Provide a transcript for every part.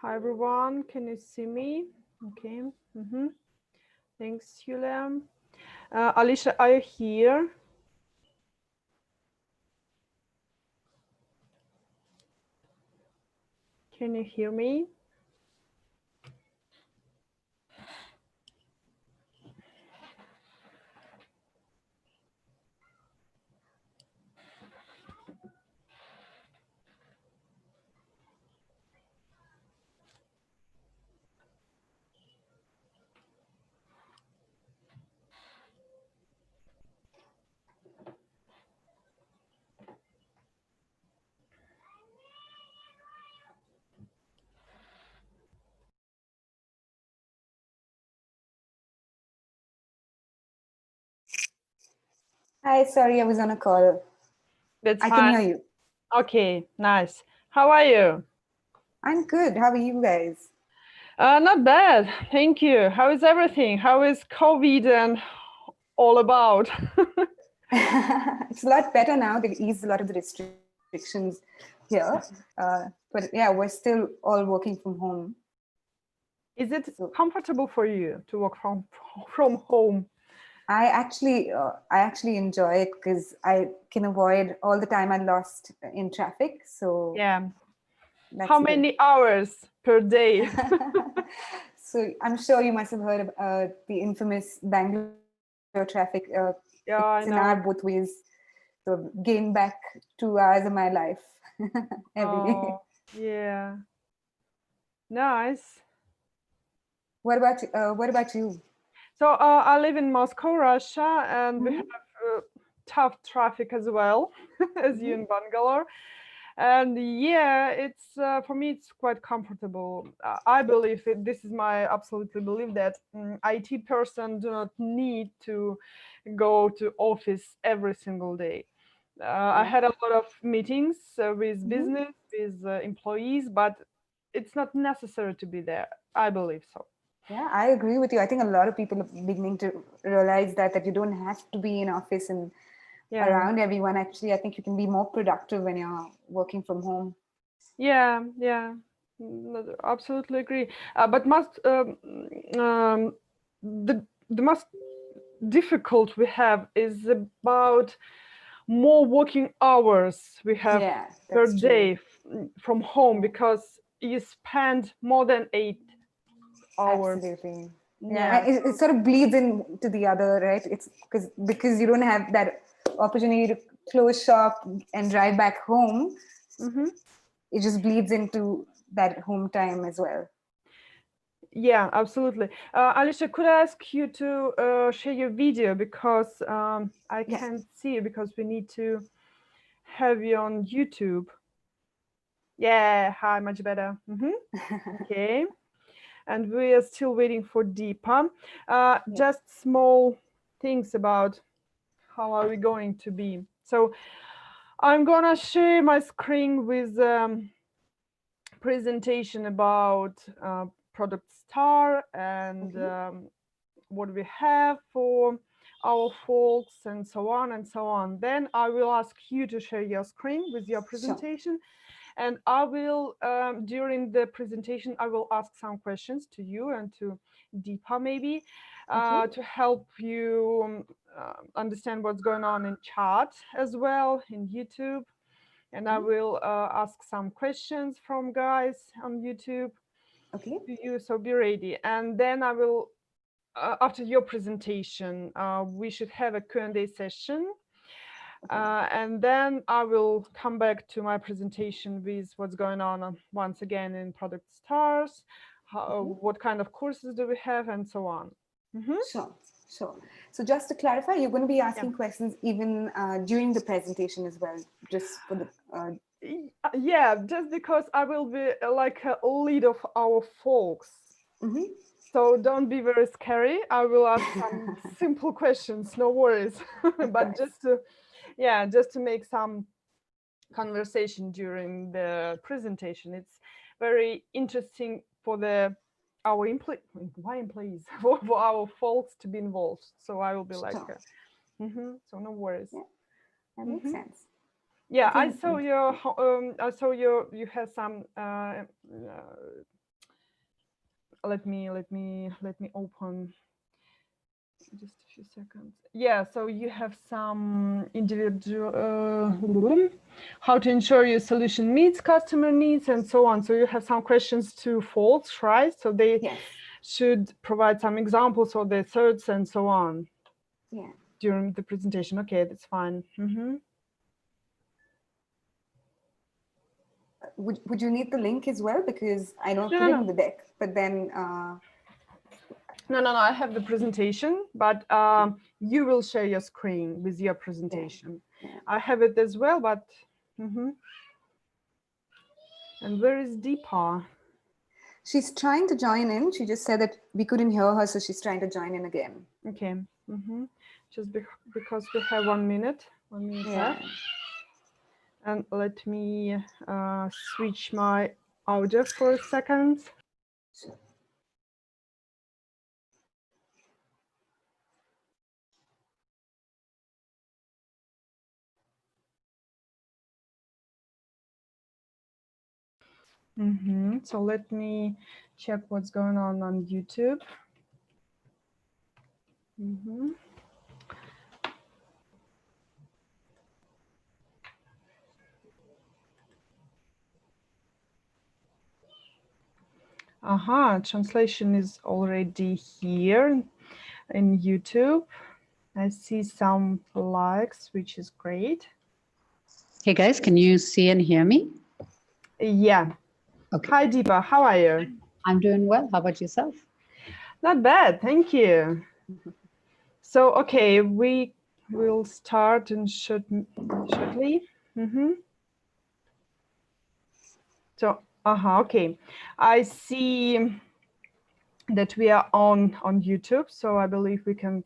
Hi everyone, can you see me? Okay. Thanks, Julia. Alicia, are you here? Can you hear me? Hi, sorry, I was on a call. That's I can fine. hear you. Okay, nice. How are you? I'm good. How are you guys? Not bad, thank you. How is everything? How is COVID and all about? It's a lot better now. They've eased a lot of the restrictions here. But yeah, we're still all working from home. Is it So comfortable for you to work from home? I actually enjoy it because I can avoid all the time I lost in traffic. So Yeah. How that's good. many hours per day? So I'm sure you must have heard of the infamous Bangalore traffic. It's an Yeah, hour I both know. ways. So gain back 2 hours of my life every day. Oh, yeah. Nice. What about you? So I live in Moscow, Russia, and we have Hmm. tough traffic as well as you Hmm. in Bangalore. And yeah, it's for me it's quite comfortable. I believe it, this is my absolutely belief that IT person do not need to go to office every single day. I Yeah. had a lot of meetings with Hmm. business, with employees, but it's not necessary to be there. I believe so. Yeah, I agree with you. I think a lot of people are beginning to realize that you don't have to be in office and Yeah. around everyone. Actually, I think you can be more productive when you're working from home. Yeah, yeah, absolutely agree. But the most difficult we have is about more working hours we have Yeah, per that's true. day from home Yeah, because you spend more than 8 hours. absolutely. Yeah, Yeah, it sort of bleeds into the other, right? It's because you don't have that opportunity to close shop and drive back home. hmm It just bleeds into that home time as well. yeah, absolutely. Alicia, could I ask you to share your video because I Yeah. can't see you because we need to have you on YouTube. Yeah, hi, much better. Okay, and we are still waiting for Deepa. Yeah. Just small things about how are we going to be. So I'm gonna share my screen with presentation about product star and Okay. what we have for our folks and so on and so on. Then I will ask you to share your screen with your Sure. presentation. And I will, during the presentation, I will ask some questions to you and to Deepa maybe Okay. to help you understand what's going on in chat as well in YouTube. And I Mhm. will ask some questions from guys on YouTube Okay. to you, so be ready. And then I will, after your presentation, we should have a Q&A session Okay. and then I will come back to my presentation with what's going on once again in Product Stars, Okay. what kind of courses do we have, and so on. Sure. Sure. So just to clarify, you're going to be Yeah. asking questions even during the presentation as well, just for the. Yeah, just because I will be like a lead of our folks. Mhm. So don't be very scary. I will ask some simple questions, no worries. Of But course. just to, yeah, just to make some conversation during the presentation. It's very interesting for the our why employees for our folks to be involved. So I will be like, Sure. so no worries. Yeah, that makes hmm sense. I Yeah, I think. saw your I saw you have some let me open just a few seconds. Yeah, so you have some individual how to ensure your solution meets customer needs and so on. So you have some questions to folks, right? So they should provide some examples of their thirds and so on. Yeah. During the presentation. Okay, that's fine. Would you need the link as well? Because I know I put it in the deck, but then no, I have the presentation, but you will share your screen with your presentation. I have it as well, but and where is Deepa? She's trying to join in. She just said that we couldn't hear her, so she's trying to join in again. Okay. Just because we have 1 minute. 1 minute left. And let me switch my audio for a second. Sure. So let me check what's going on YouTube. Translation is already here in YouTube. I see some likes, which is great. Hey guys, can you see and hear me? Yeah. Okay. Hi Deepa, how are you? I'm doing well. How about yourself? Not bad, thank you. So, okay, we will start in shortly. So, okay. I see that we are on YouTube, so I believe we can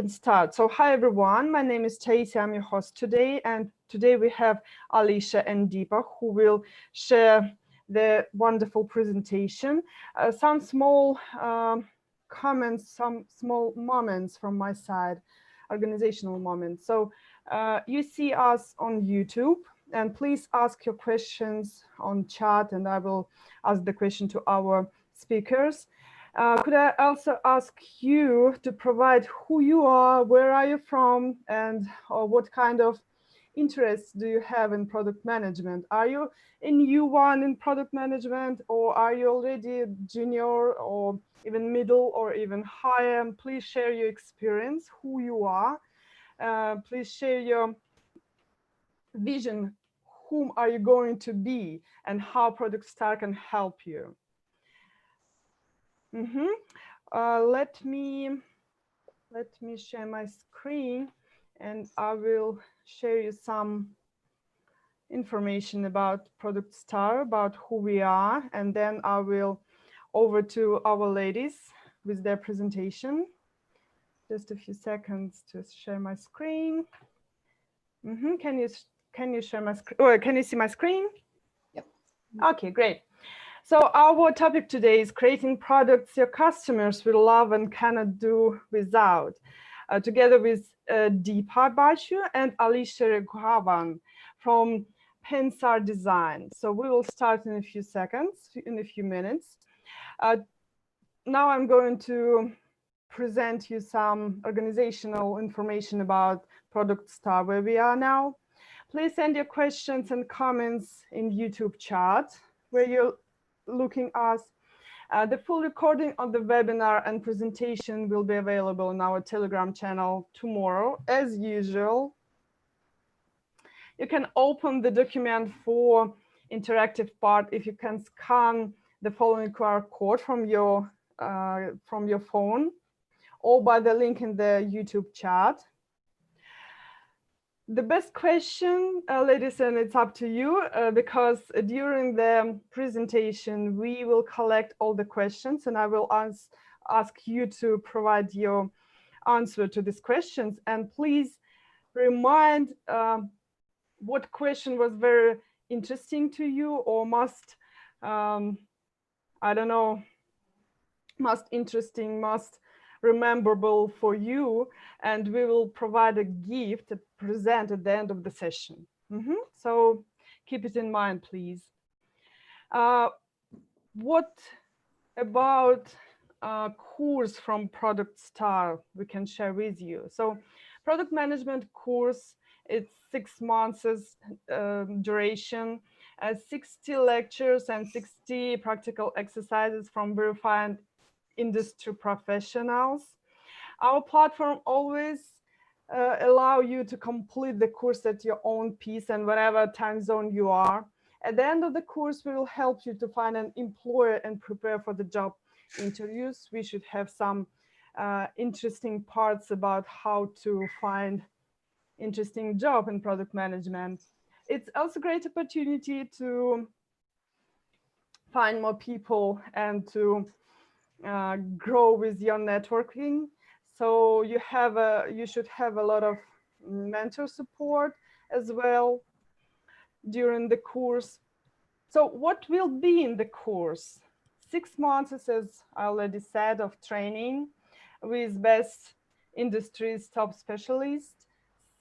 start. So hi everyone, my name is Taisi, I'm your host today, and today we have Alicia and Deepa who will share the wonderful presentation. Some small comments, some small moments from my side, organizational moments. So you see us on YouTube, and please ask your questions on chat, and I will ask the question to our speakers. Could I also ask you to provide who you are, where are you from, and what kind of interests do you have in product management? Are you in U1 in product management, or are you already junior or even middle or even higher? And please share your experience, who you are. Please share your vision, whom are you going to be, and how Product Star can help you. Let me share my screen, and I will share you some information about Product Star, about who we are, and then I will over to our ladies with their presentation. Just a few seconds to share my screen. Can you share my screen? Or can you see my screen? Yep. Okay, great. So our topic today is creating products your customers will love and cannot do without, together with Deepa Bachu and Alicia Raghavan from Pensar Design. So we will start in a few seconds, in a few minutes. Now I'm going to present you some organizational information about Product Star, where we are now. Please send your questions and comments in YouTube chat, where you're looking us. The full recording of the webinar and presentation will be available on our Telegram channel tomorrow, as usual. You can open the document for interactive part if you can scan the following QR code from your phone, or by the link in the YouTube chat. The best question, ladies, and it's up to you, because during the presentation, we will collect all the questions, and I will ask you to provide your answer to these questions. And please remind what question was very interesting to you, or most, I don't know, most interesting, most rememberable for you, and we will provide a gift to present at the end of the session. So keep it in mind, please. What about a course from Product Star we can share with you. So product management course, it's 6 months duration, 60 lectures and 60 practical exercises from verified industry professionals. Our platform always allow you to complete the course at your own pace and whatever time zone you are. At the end of the course, we will help you to find an employer and prepare for the job interviews. We should have some interesting parts about how to find interesting job in product management. It's also a great opportunity to find more people and to grow with your networking. So you should have a lot of mentor support as well during the course. So what will be in the course? 6 months, as I already said, of training with best industry's top specialists,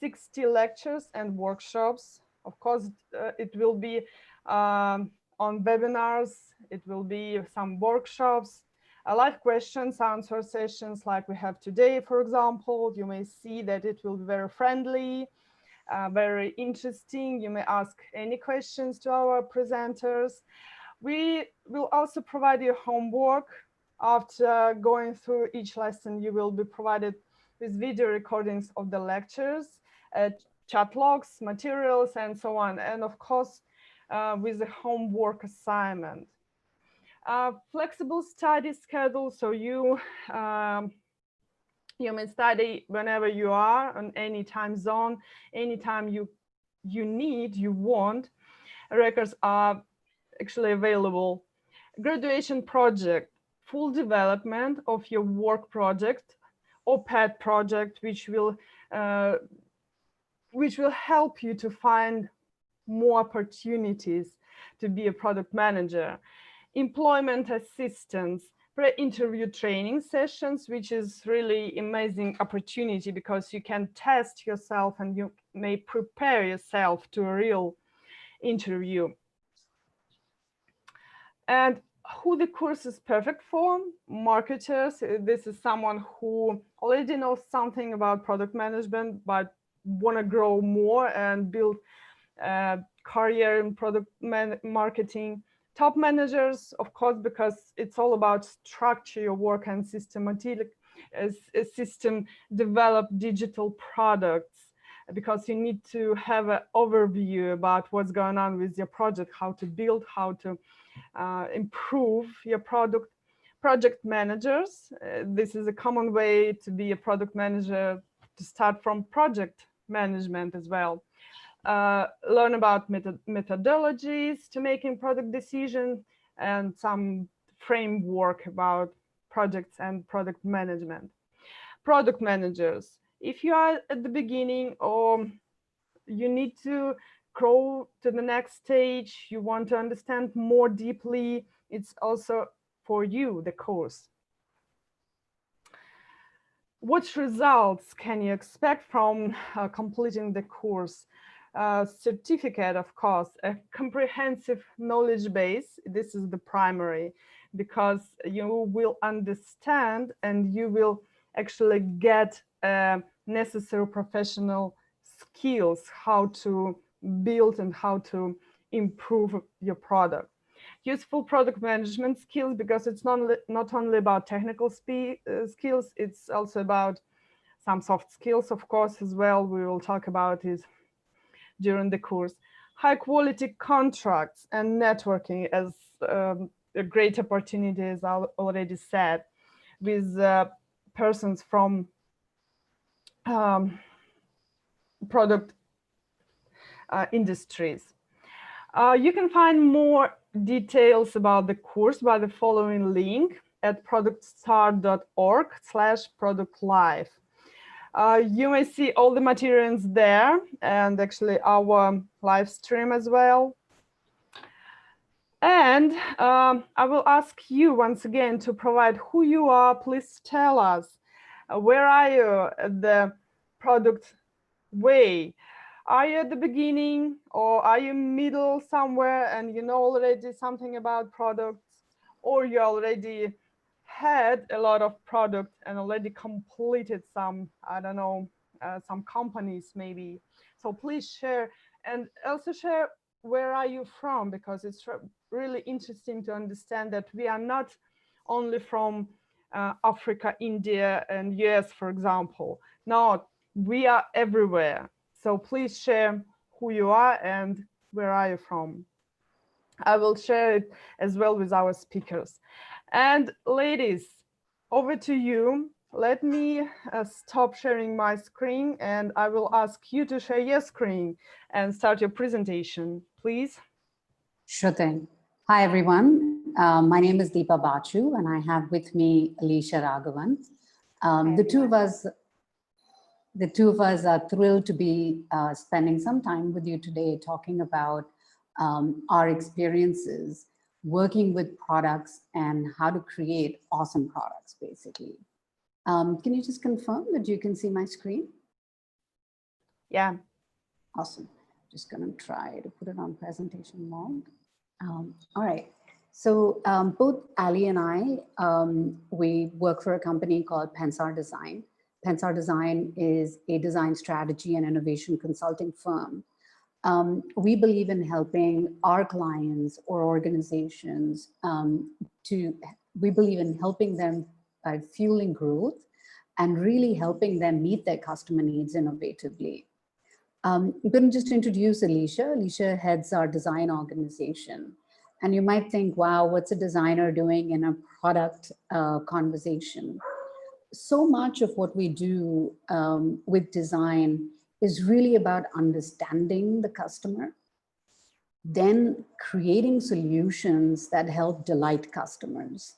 60 lectures and workshops. Of course, it will be on webinars, it will be some workshops, live questions, answer sessions like we have today, for example. You may see that it will be very friendly, very interesting. You may ask any questions to our presenters. We will also provide you homework. After going through each lesson, you will be provided with video recordings of the lectures, chat logs, materials, and so on. And of course, with a homework assignment. Flexible study schedule, so you may study whenever you are on any time zone, anytime you want. Records are actually available. Graduation project, full development of your work project or pet project, which will help you to find more opportunities to be a product manager. Employment assistance, pre-interview training sessions, which is really amazing opportunity because you can test yourself and you may prepare yourself to a real interview. And who the course is perfect for? Marketers. This is someone who already knows something about product management, but want to grow more and build a career in product marketing. Top managers, of course, because it's all about structure your work and systematic system develop digital products, because you need to have an overview about what's going on with your project, how to build, how to improve your product. Project managers, this is a common way to be a product manager, to start from project management as well. Learn about methodologies to making product decisions and some framework about projects and product management. Product managers, if you are at the beginning or you need to grow to the next stage, you want to understand more deeply, it's also for you, the course. What results can you expect from completing the course? Certificate, of course, a comprehensive knowledge base. This is the primary, because you will understand and you will actually get necessary professional skills, how to build and how to improve your product. Useful product management skills, because it's not only about technical skills, it's also about some soft skills, of course, as well. We will talk about it during the course. High quality contracts and networking as a great opportunity, as I already said, with persons from product industries. You can find more details about the course by the following link at productstar.org/productlive. You may see all the materials there, and actually our live stream as well. And I will ask you once again to provide who you are. Please tell us, where are you at the product way? Are you at the beginning, or are you middle somewhere and you know already something about products? or you already had a lot of product and already completed some, I don't know, some companies maybe. So please share, and also share where are you from, because it's really interesting to understand that we are not only from Africa, India, and US, for example. No, we are everywhere. So please share who you are and where are you from. I will share it as well with our speakers. And ladies, over to you. Let me stop sharing my screen, and I will ask you to share your screen and start your presentation, please. Sure thing. Hi, everyone. My name is Deepa Bachu, and I have with me Alicia Raghavan. The two of us are thrilled to be spending some time with you today talking about our experiences working with products and how to create awesome products, basically. Can you just confirm that you can see my screen? Yeah. Awesome. Just gonna try to put it on presentation mode. All right. So both Ali and I, we work for a company called Pensar Design. Pensar Design is a design strategy and innovation consulting firm. We believe in helping our clients or organizations we believe in helping them by fueling growth and really helping them meet their customer needs innovatively. I'm going to just introduce Alicia. Alicia heads our design organization. And you might think, wow, what's a designer doing in a product conversation? So much of what we do with design is really about understanding the customer, then creating solutions that help delight customers.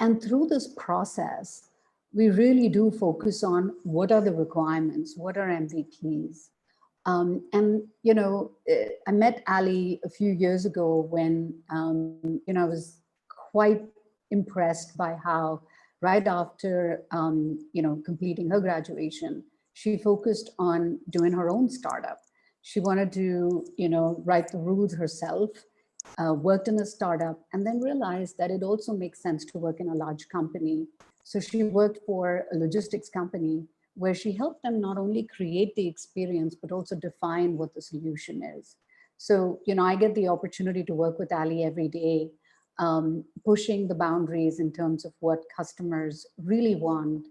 And through this process, we really do focus on what are the requirements, what are MVPs. And, you know, I met Ali a few years ago when, you know, I was quite impressed by how right after, you know, completing her graduation, she focused on doing her own startup. She wanted to, you know, write the rules herself, worked in a startup, and then realized that it also makes sense to work in a large company. So she worked for a logistics company where she helped them not only create the experience, but also define what the solution is. So, you know, I get the opportunity to work with Ali every day, pushing the boundaries in terms of what customers really want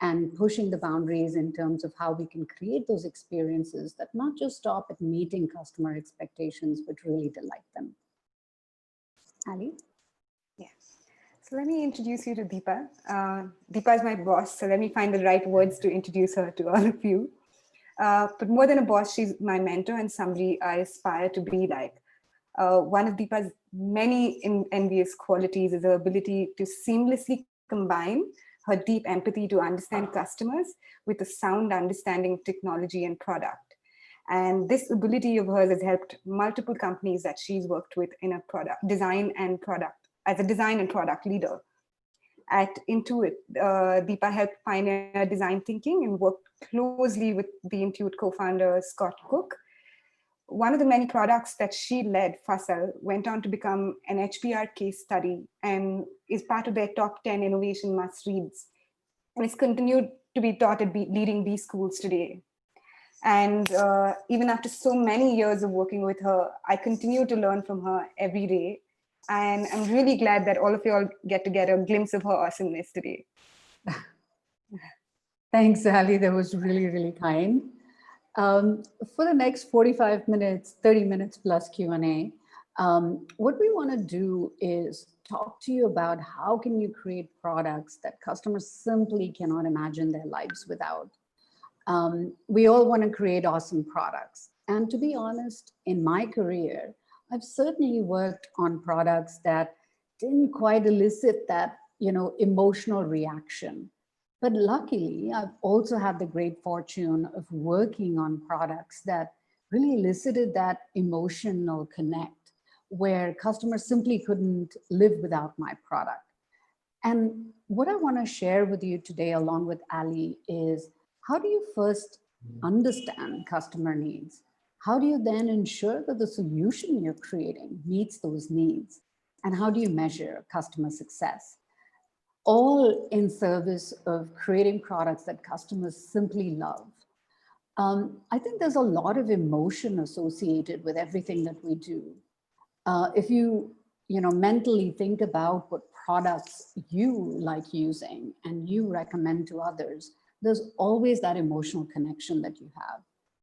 and pushing the boundaries in terms of how we can create those experiences that not just stop at meeting customer expectations, but really delight them. Ali? Yes. So let me introduce you to Deepa. Deepa is my boss, so let me find the right words to introduce her to all of you. But more than a boss, she's my mentor and somebody I aspire to be like. One of Deepa's many envious qualities is her ability to seamlessly combine her deep empathy to understand customers with a sound understanding of technology and product. And this ability of hers has helped multiple companies that she's worked with in a product design and product as a design and product leader. At Intuit, Deepa helped pioneer design thinking and worked closely with the Intuit co-founder, Scott Cook. One of the many products that she led, Fussell, went on to become an HBR case study and is part of their top 10 innovation must-reads. And it's continued to be taught at leading B schools today. And even after so many years of working with her, I continue to learn from her every day. And I'm really glad that all of you all get to get a glimpse of her awesomeness today. Thanks, Ali. That was really, really kind. For the next 45 minutes, 30 minutes plus Q&A, what we want to do is talk to you about how can you create products that customers simply cannot imagine their lives without. We all want to create awesome products. And to be honest, in my career, I've certainly worked on products that didn't quite elicit that, you know, emotional reaction. But luckily, I've also had the great fortune of working on products that really elicited that emotional connect, where customers simply couldn't live without my product. And what I want to share with you today, along with Ali, is how do you first understand customer needs? How do you then ensure that the solution you're creating meets those needs? and how do you measure customer success? All in service of creating products that customers simply love. I think there's a lot of emotion associated with everything that we do. If you mentally think about what products you like using and you recommend to others, there's always that emotional connection that you have.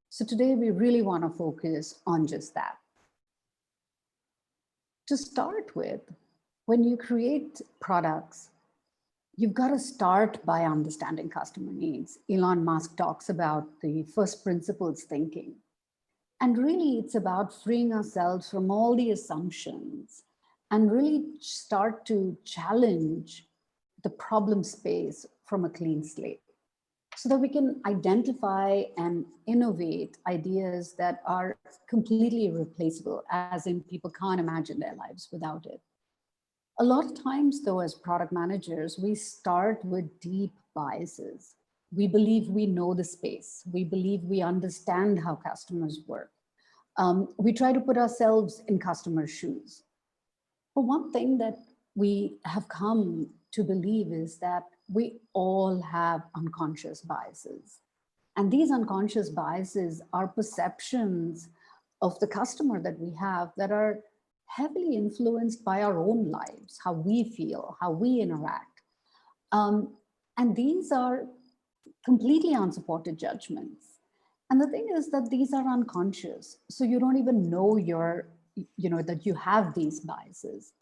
So today we really want to focus on just that. To start with, when you create products, you've got to start by understanding customer needs. Elon Musk talks about the first principles thinking. And really, it's about freeing ourselves from all the assumptions and really start to challenge the problem space from a clean slate so that we can identify and innovate ideas that are completely irreplaceable, as in people can't imagine their lives without it. A lot of times, though, as product managers, we start with deep biases. We believe we know the space. We believe we understand how customers work. We try to put ourselves in customers' shoes. But one thing that we have come to believe is that we all have unconscious biases. And these unconscious biases are perceptions of the customer that we have that are heavily influenced by our own lives, how we feel, how we interact. And these are completely unsupported judgments. And the thing is that these are unconscious. So you don't even know that you have these biases.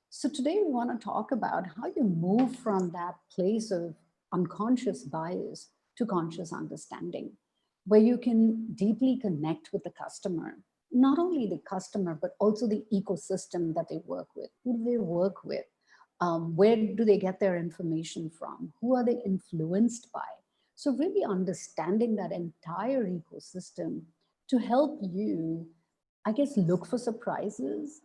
So today we want to talk about how you move from that place of unconscious bias to conscious understanding, where you can deeply connect with the customer, not only the customer, but also the ecosystem that they work with. Who do they work with? Where do they get their information from? Who are they influenced by? So really understanding that entire ecosystem to help you, I guess, look for surprises,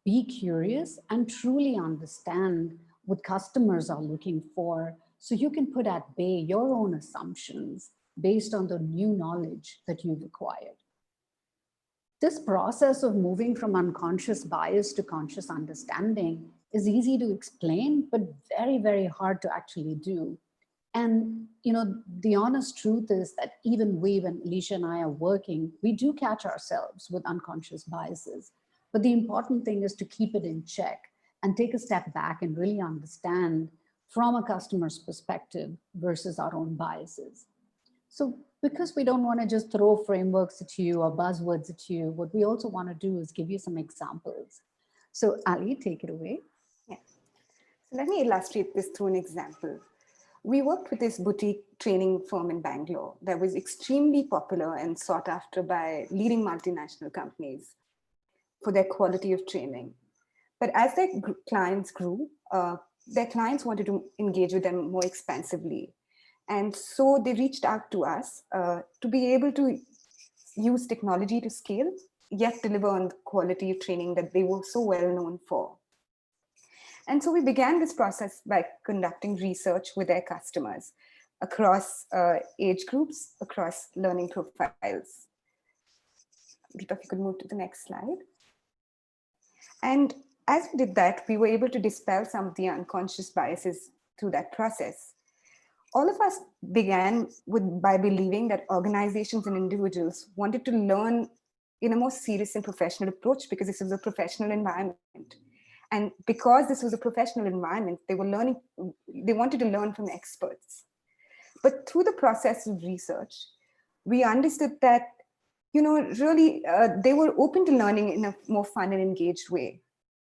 be curious, and truly understand what customers are looking for, so you can put at bay your own assumptions based on the new knowledge that you've acquired. This process of moving from unconscious bias to conscious understanding is easy to explain, but very, very hard to actually do. And the honest truth is that even when Alicia and I are working, we do catch ourselves with unconscious biases. But the important thing is to keep it in check and take a step back and really understand from a customer's perspective versus our own biases. So because we don't want to just throw frameworks at you or buzzwords at you, what we also want to do is give you some examples. So Ali, take it away. Yeah. So let me illustrate this through an example. We worked with this boutique training firm in Bangalore that was extremely popular and sought after by leading multinational companies for their quality of training. But as their clients grew, their clients wanted to engage with them more expansively. And so they reached out to us to be able to use technology to scale, yet deliver on the quality of training that they were so well known for. And so we began this process by conducting research with their customers across age groups, across learning profiles. Deepa, if you could move to the next slide. And as we did that, we were able to dispel some of the unconscious biases through that process. All of us began by believing that organizations and individuals wanted to learn in a more serious and professional approach because this was a professional environment. And because this was a professional environment, they wanted to learn from experts. But through the process of research, we understood that, really they were open to learning in a more fun and engaged way.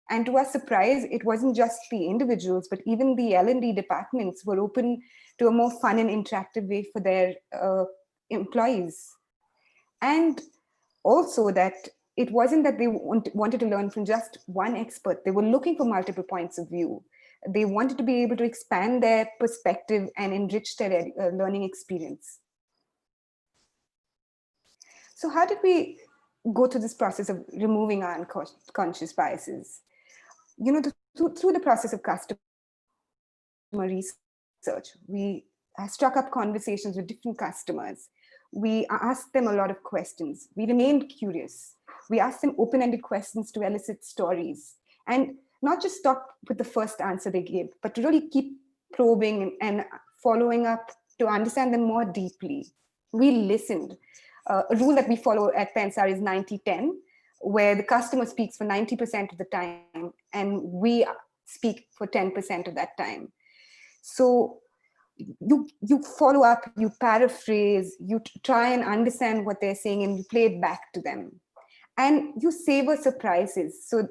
And to our surprise, it wasn't just the individuals, but even the L&D departments were open to a more fun and interactive way for their employees. And also that it wasn't that they wanted to learn from just one expert. They were looking for multiple points of view. They wanted to be able to expand their perspective and enrich their learning experience. So how did we go through this process of removing our unconscious biases? Through the process of customer research, we struck up conversations with different customers. We asked them a lot of questions. We remained curious. We asked them open-ended questions to elicit stories. And not just stop with the first answer they gave, but to really keep probing and following up to understand them more deeply. We listened. A rule that we follow at Pensar is 90-10, where the customer speaks for 90% of the time and we speak for 10% of that time. So you follow up, you paraphrase, you try and understand what they're saying, and you play it back to them. And you savor surprises. So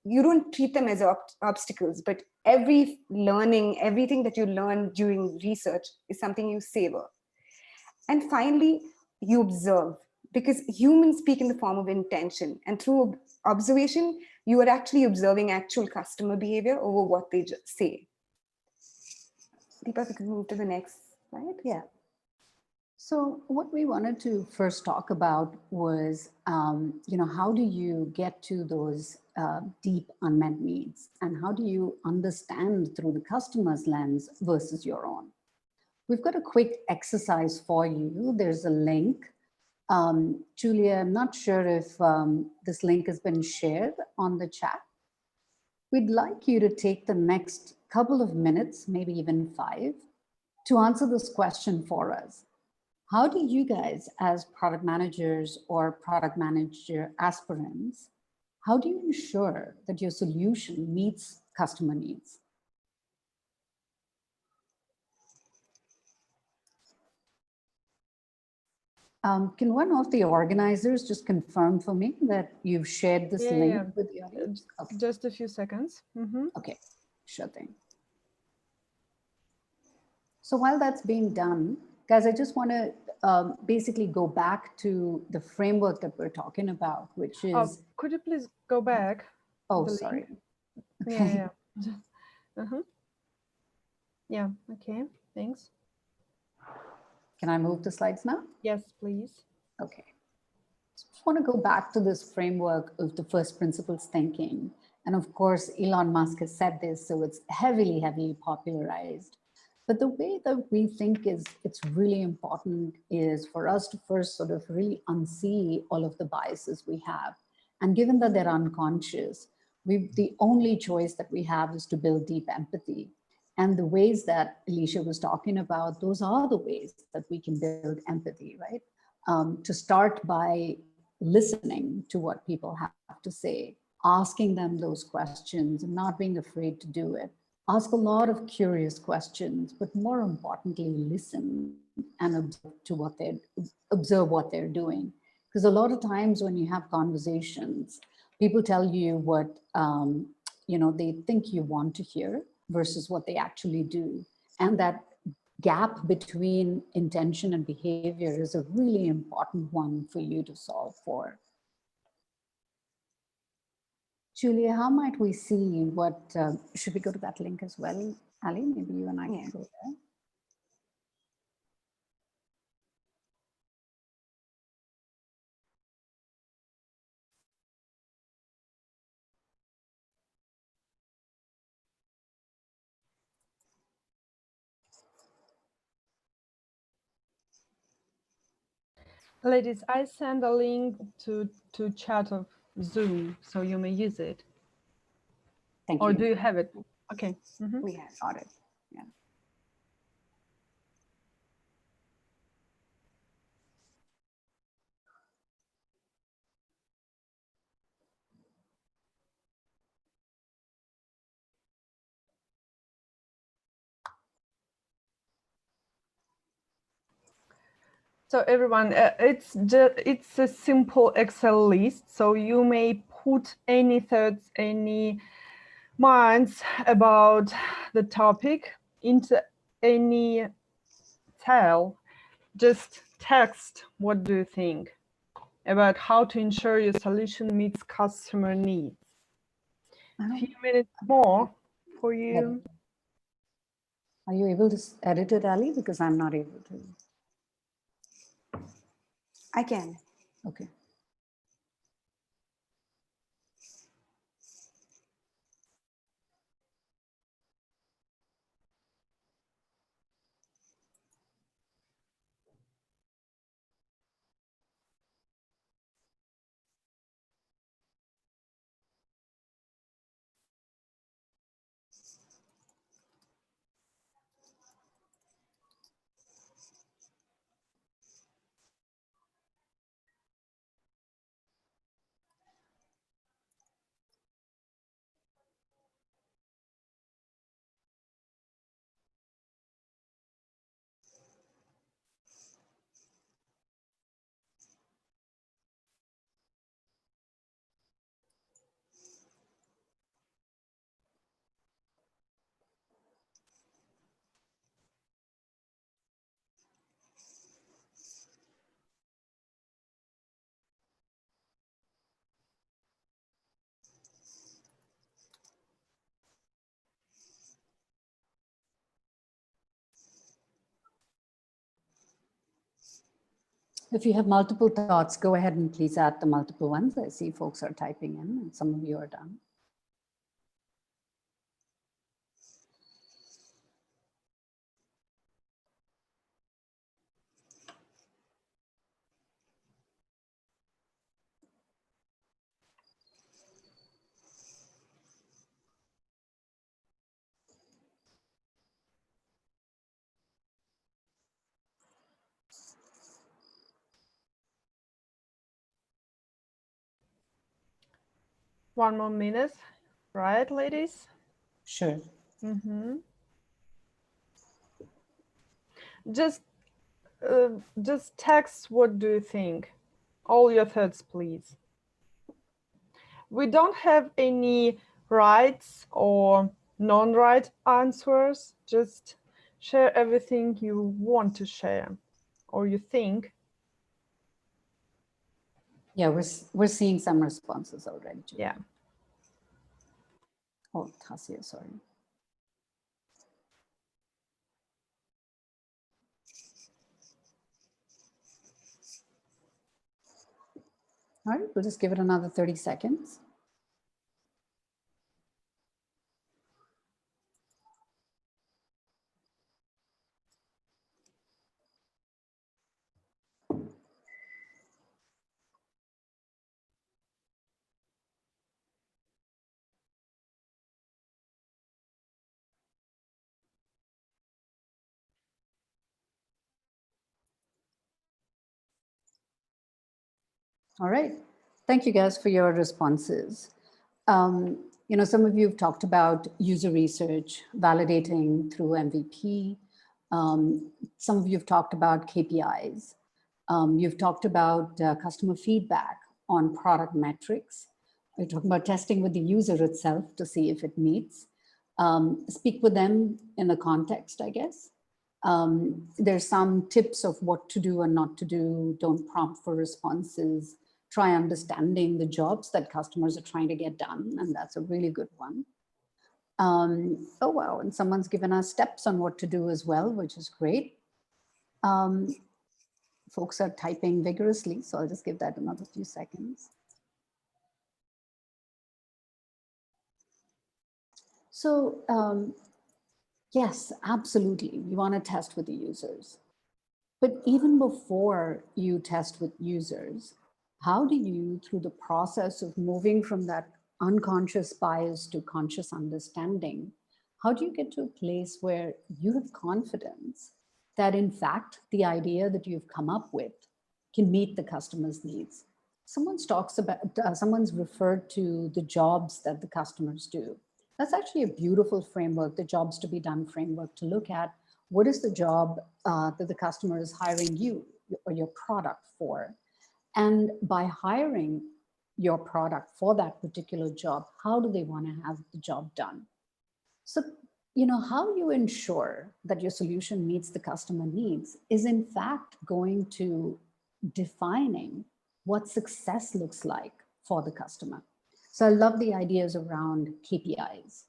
you don't treat them as obstacles, but every learning, everything that you learn during research is something you savor. And finally, you observe, because humans speak in the form of intention. And through observation, you are actually observing actual customer behavior over what they say. Deepa, we can move to the next slide. Yeah. So what we wanted to first talk about was, how do you get to those deep unmet needs, and how do you understand through the customer's lens versus your own? We've got a quick exercise for you. There's a link. Julia, I'm not sure if this link has been shared on the chat. We'd like you to take the next couple of minutes, maybe even 5, to answer this question for us. How do you guys, as product managers or product manager aspirants, how do you ensure that your solution meets customer needs? Can one of the organizers just confirm for me that you've shared this link with the audience? Okay. Just a few seconds. Okay, sure thing. So while that's being done, guys, I just want to basically go back to the framework that we're talking about, which is... could you please go back? Oh, sorry. Okay. Yeah, okay, thanks. Can I move the slides now? Yes, please. Okay. So I just want to go back to this framework of the first principles thinking. And of course, Elon Musk has said this, so it's heavily, heavily popularized. But the way that we think it's really important is for us to first sort of really unsee all of the biases we have. And given that they're unconscious, the only choice that we have is to build deep empathy. And the ways that Alicia was talking about, those are the ways that we can build empathy, right? To start by listening to what people have to say, asking them those questions and not being afraid to do it. Ask a lot of curious questions, but more importantly, listen and observe what they're doing. Because a lot of times when you have conversations, people tell you what they think you want to hear versus what they actually do. And that gap between intention and behavior is a really important one for you to solve for. Julia, how might we see what, should we go to that link as well? Ali, maybe you and I can go there. Ladies, I send a link to chat of Zoom, so you may use it. Thank you. Or do you have it? Okay. We have got it. Yeah. So everyone, it's a simple Excel list. So you may put any thoughts, any minds about the topic into any cell. Just text, what do you think about how to ensure your solution meets customer needs? A few minutes more for you. Are you able to edit it, Ali? Because I'm not able to. I can. Okay. If you have multiple thoughts, go ahead and please add the multiple ones. I see folks are typing in and some of you are done. One more minute, right, ladies? Sure. Mm-hmm. Just text what do you think. All your thoughts, please. We don't have any rights or non-right answers. Just share everything you want to share or you think. Yeah, we're seeing some responses already. Julie. Yeah. Oh, Tasia, sorry. All right, we'll just give it another 30 seconds. All right. Thank you guys for your responses. Some of you have talked about user research, validating through MVP. Some of you have talked about KPIs. You've talked about customer feedback on product metrics. You're talking about testing with the user itself to see if it meets. Speak with them in the context, I guess. There's some tips of what to do and not to do. Don't prompt for responses. Try understanding the jobs that customers are trying to get done, and that's a really good one. Oh, wow, and someone's given us steps on what to do as well, which is great. Folks are typing vigorously, so I'll just give that another few seconds. So yes, absolutely, you want to test with the users. But even before you test with users, how do you, through the process of moving from that unconscious bias to conscious understanding, how do you get to a place where you have confidence that in fact, the idea that you've come up with can meet the customer's needs? Someone's referred to the jobs that the customers do. That's actually a beautiful framework, the jobs to be done framework, to look at what is the job that the customer is hiring you or your product for. And by hiring your product for that particular job, how do they want to have the job done? So, how you ensure that your solution meets the customer needs is in fact going to defining what success looks like for the customer. So I love the ideas around KPIs,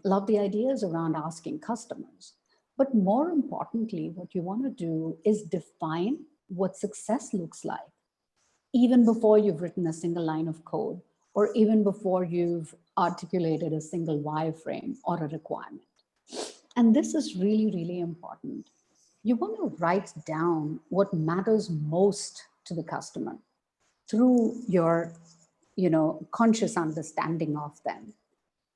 love the ideas around asking customers. But more importantly, what you want to do is define what success looks like, even before you've written a single line of code, or even before you've articulated a single wireframe or a requirement. And this is really, really important. You want to write down what matters most to the customer through your conscious understanding of them.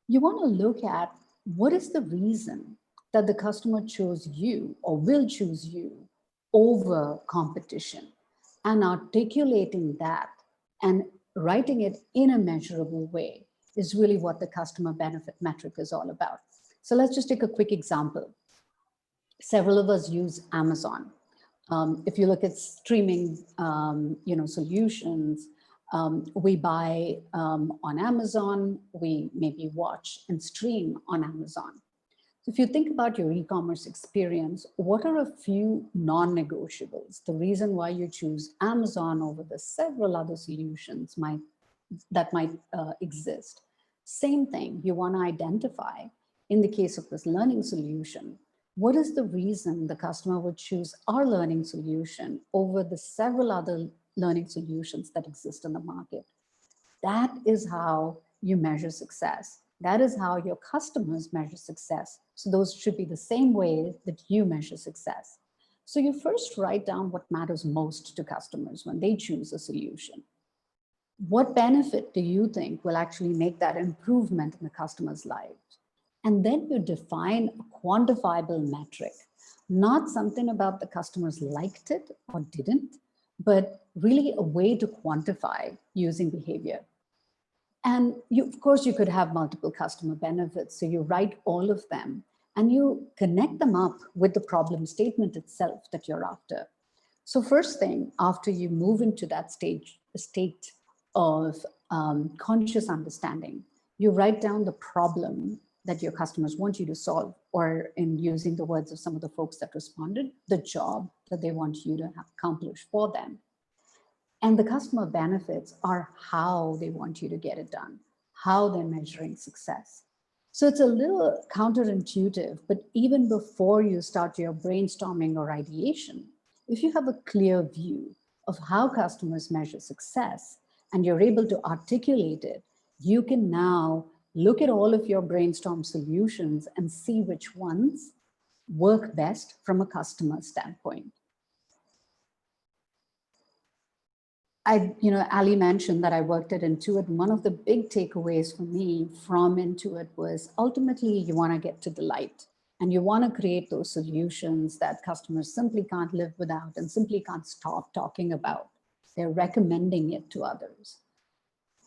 You want to look at what is the reason that the customer chose you or will choose you over competition, and articulating that and writing it in a measurable way is really what the customer benefit metric is all about. So let's just take a quick example. Several of us use Amazon. If you look at streaming, solutions, we buy on Amazon, we maybe watch and stream on Amazon. So if you think about your e-commerce experience, what are a few non-negotiables? The reason why you choose Amazon over the several other solutions that might exist. Same thing, you want to identify, in the case of this learning solution, What is the reason the customer would choose our learning solution over the several other learning solutions that exist in the market? That is how you measure success. That is how your customers measure success. So those should be the same way that you measure success. So you first write down what matters most to customers when they choose a solution. What benefit do you think will actually make that improvement in the customer's lives? And then you define a quantifiable metric, not something about the customers liked it or didn't, but really a way to quantify using behavior. And of course, you could have multiple customer benefits. So you write all of them and you connect them up with the problem statement itself that you're after. So first thing, after you move into that state of conscious understanding, you write down the problem that your customers want you to solve, or in using the words of some of the folks that responded, the job that they want you to accomplish for them. And the customer benefits are how they want you to get it done, how they're measuring success. So it's a little counterintuitive, but even before you start your brainstorming or ideation, if you have a clear view of how customers measure success and you're able to articulate it, you can now look at all of your brainstorm solutions and see which ones work best from a customer standpoint. Ali mentioned that I worked at Intuit. One of the big takeaways for me from Intuit was ultimately you want to get to delight and you want to create those solutions that customers simply can't live without and simply can't stop talking about. They're recommending it to others.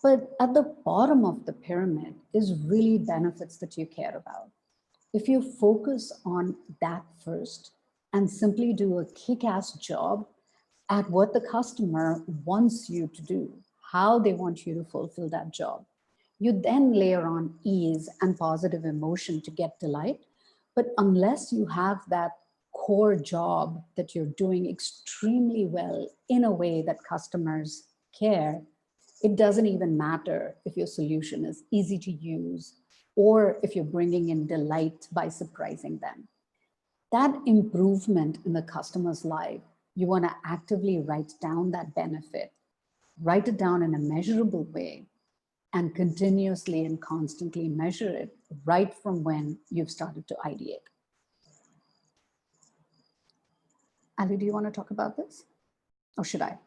But at the bottom of the pyramid is really benefits that you care about. If you focus on that first and simply do a kick-ass job at what the customer wants you to do, how they want you to fulfill that job, you then layer on ease and positive emotion to get delight. But unless you have that core job that you're doing extremely well in a way that customers care, it doesn't even matter if your solution is easy to use or if you're bringing in delight by surprising them. That improvement in the customer's life, you want to actively write down that benefit, write it down in a measurable way, and continuously and constantly measure it right from when you've started to ideate. Ali, do you want to talk about this? Or should I?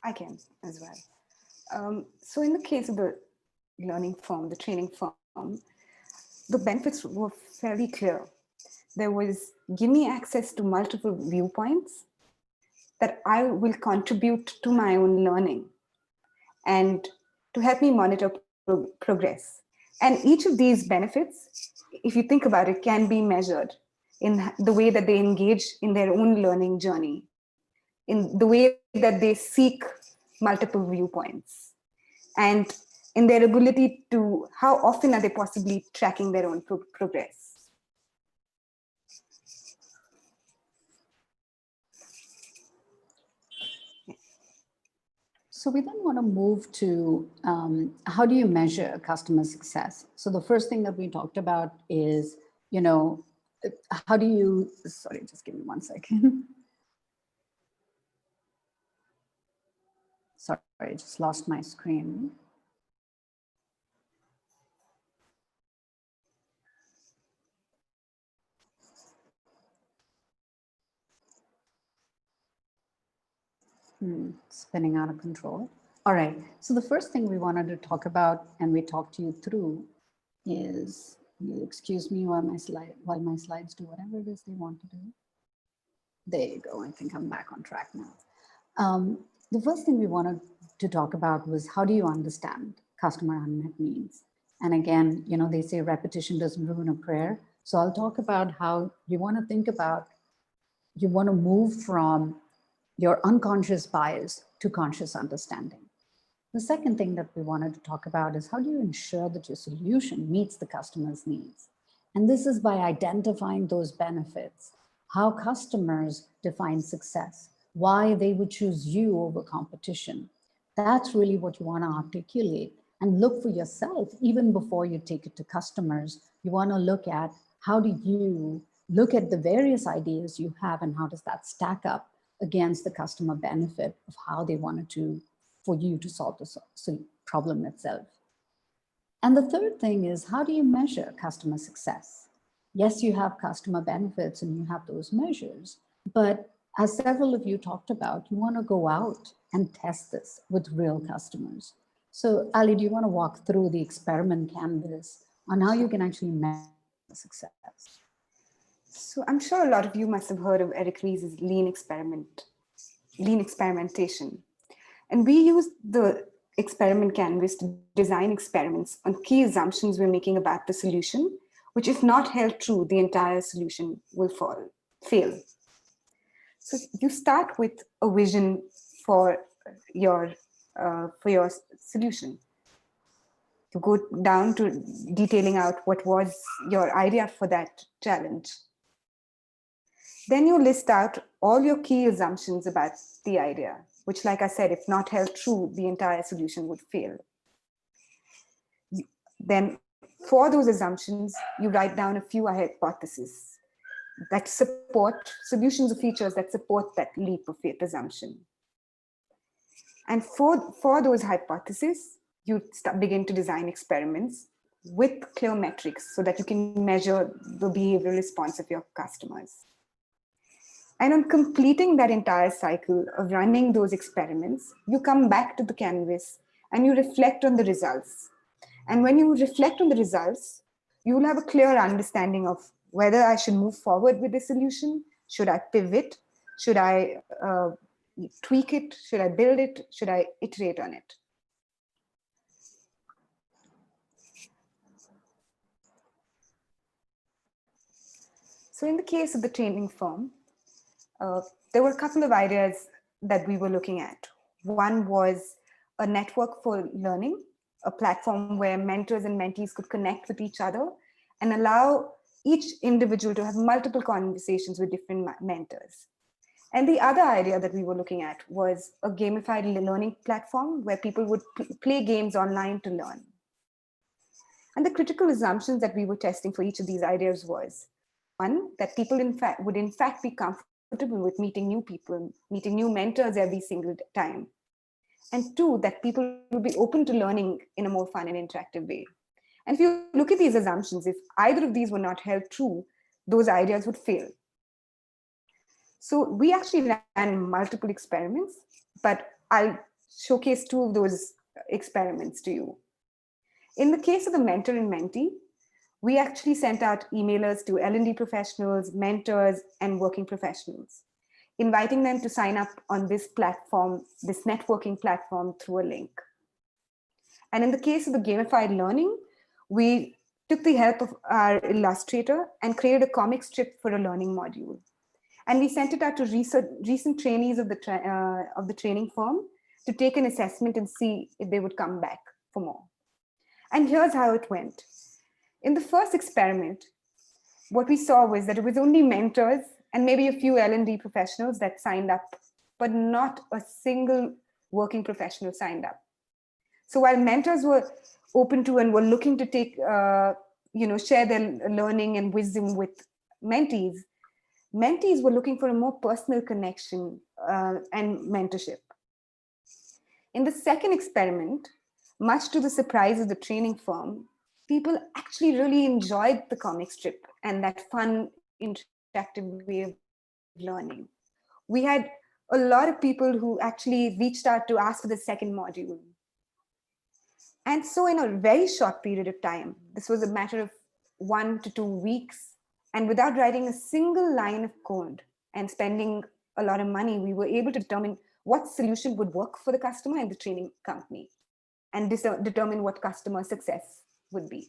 I can as well. So in the case of the learning firm, the training firm, the benefits were fairly clear. There was, give me access to multiple viewpoints that I will contribute to my own learning and to help me monitor progress. And each of these benefits, if you think about it, can be measured in the way that they engage in their own learning journey, in the way that they seek multiple viewpoints, and in their ability to, how often are they possibly tracking their own progress. So we then want to move to how do you measure customer success? So the first thing that we talked about is, how do you, sorry, just give me 1 second. Sorry, I just lost my screen. Spinning out of control. All right, so the first thing we wanted to talk about and we talked you through is, excuse me while my slides do whatever it is they want to do. There you go, I think I'm back on track now. The first thing we wanted to talk about was how do you understand customer unmet needs? And again, they say repetition doesn't ruin a prayer. So I'll talk about how you want to think about, you want to move from your unconscious bias to conscious understanding. The second thing that we wanted to talk about is how do you ensure that your solution meets the customer's needs? And this is by identifying those benefits, how customers define success, why they would choose you over competition. That's really what you want to articulate and look for yourself. Even before you take it to customers, you want to look at how do you look at the various ideas you have and how does that stack up against the customer benefit of how they wanted to, for you to solve the problem itself. And the third thing is, how do you measure customer success? Yes, you have customer benefits and you have those measures, but as several of you talked about, you want to go out and test this with real customers. So Ali, do you want to walk through the experiment canvas on how you can actually measure success? So I'm sure a lot of you must have heard of Eric Ries's lean experimentation. And we use the experiment canvas to design experiments on key assumptions we're making about the solution, which if not held true, the entire solution will fail. So you start with a vision for your solution. You go down to detailing out what was your idea for that challenge. Then you list out all your key assumptions about the idea, which, like I said, if not held true, the entire solution would fail. Then for those assumptions, you write down a few hypotheses that support solutions or features that support that leap of faith assumption. And for those hypotheses, you begin to design experiments with clear metrics so that you can measure the behavioral response of your customers. And on completing that entire cycle of running those experiments, you come back to the canvas and you reflect on the results. And when you reflect on the results, you will have a clear understanding of whether I should move forward with the solution. Should I pivot? Should I tweak it? Should I build it? Should I iterate on it? So in the case of the training firm, there were a couple of ideas that we were looking at. One was a network for learning, a platform where mentors and mentees could connect with each other and allow each individual to have multiple conversations with different mentors. And the other idea that we were looking at was a gamified learning platform where people would play games online to learn. And the critical assumptions that we were testing for each of these ideas was, one, that people would in fact be comfortable with meeting new people, meeting new mentors every single time. And two, that people will be open to learning in a more fun and interactive way. And if you look at these assumptions, if either of these were not held true, those ideas would fail. So we actually ran multiple experiments, but I'll showcase two of those experiments to you. In the case of the mentor and mentee, we actually sent out emailers to L&D professionals, mentors, and working professionals, inviting them to sign up on this platform, this networking platform, through a link. And in the case of the gamified learning, we took the help of our illustrator and created a comic strip for a learning module. And we sent it out to recent trainees of the training firm to take an assessment and see if they would come back for more. And here's how it went. In the first experiment, what we saw was that it was only mentors and maybe a few L&D professionals that signed up, but not a single working professional signed up. So while mentors were open to and were looking to take, share their learning and wisdom with mentees, mentees were looking for a more personal connection and mentorship. In the second experiment, much to the surprise of the training firm, people actually really enjoyed the comic strip and that fun, interactive way of learning. We had a lot of people who actually reached out to ask for the second module. And so in a very short period of time, this was a matter of 1 to 2 weeks, and without writing a single line of code and spending a lot of money, we were able to determine what solution would work for the customer and the training company, and determine what customer success would be.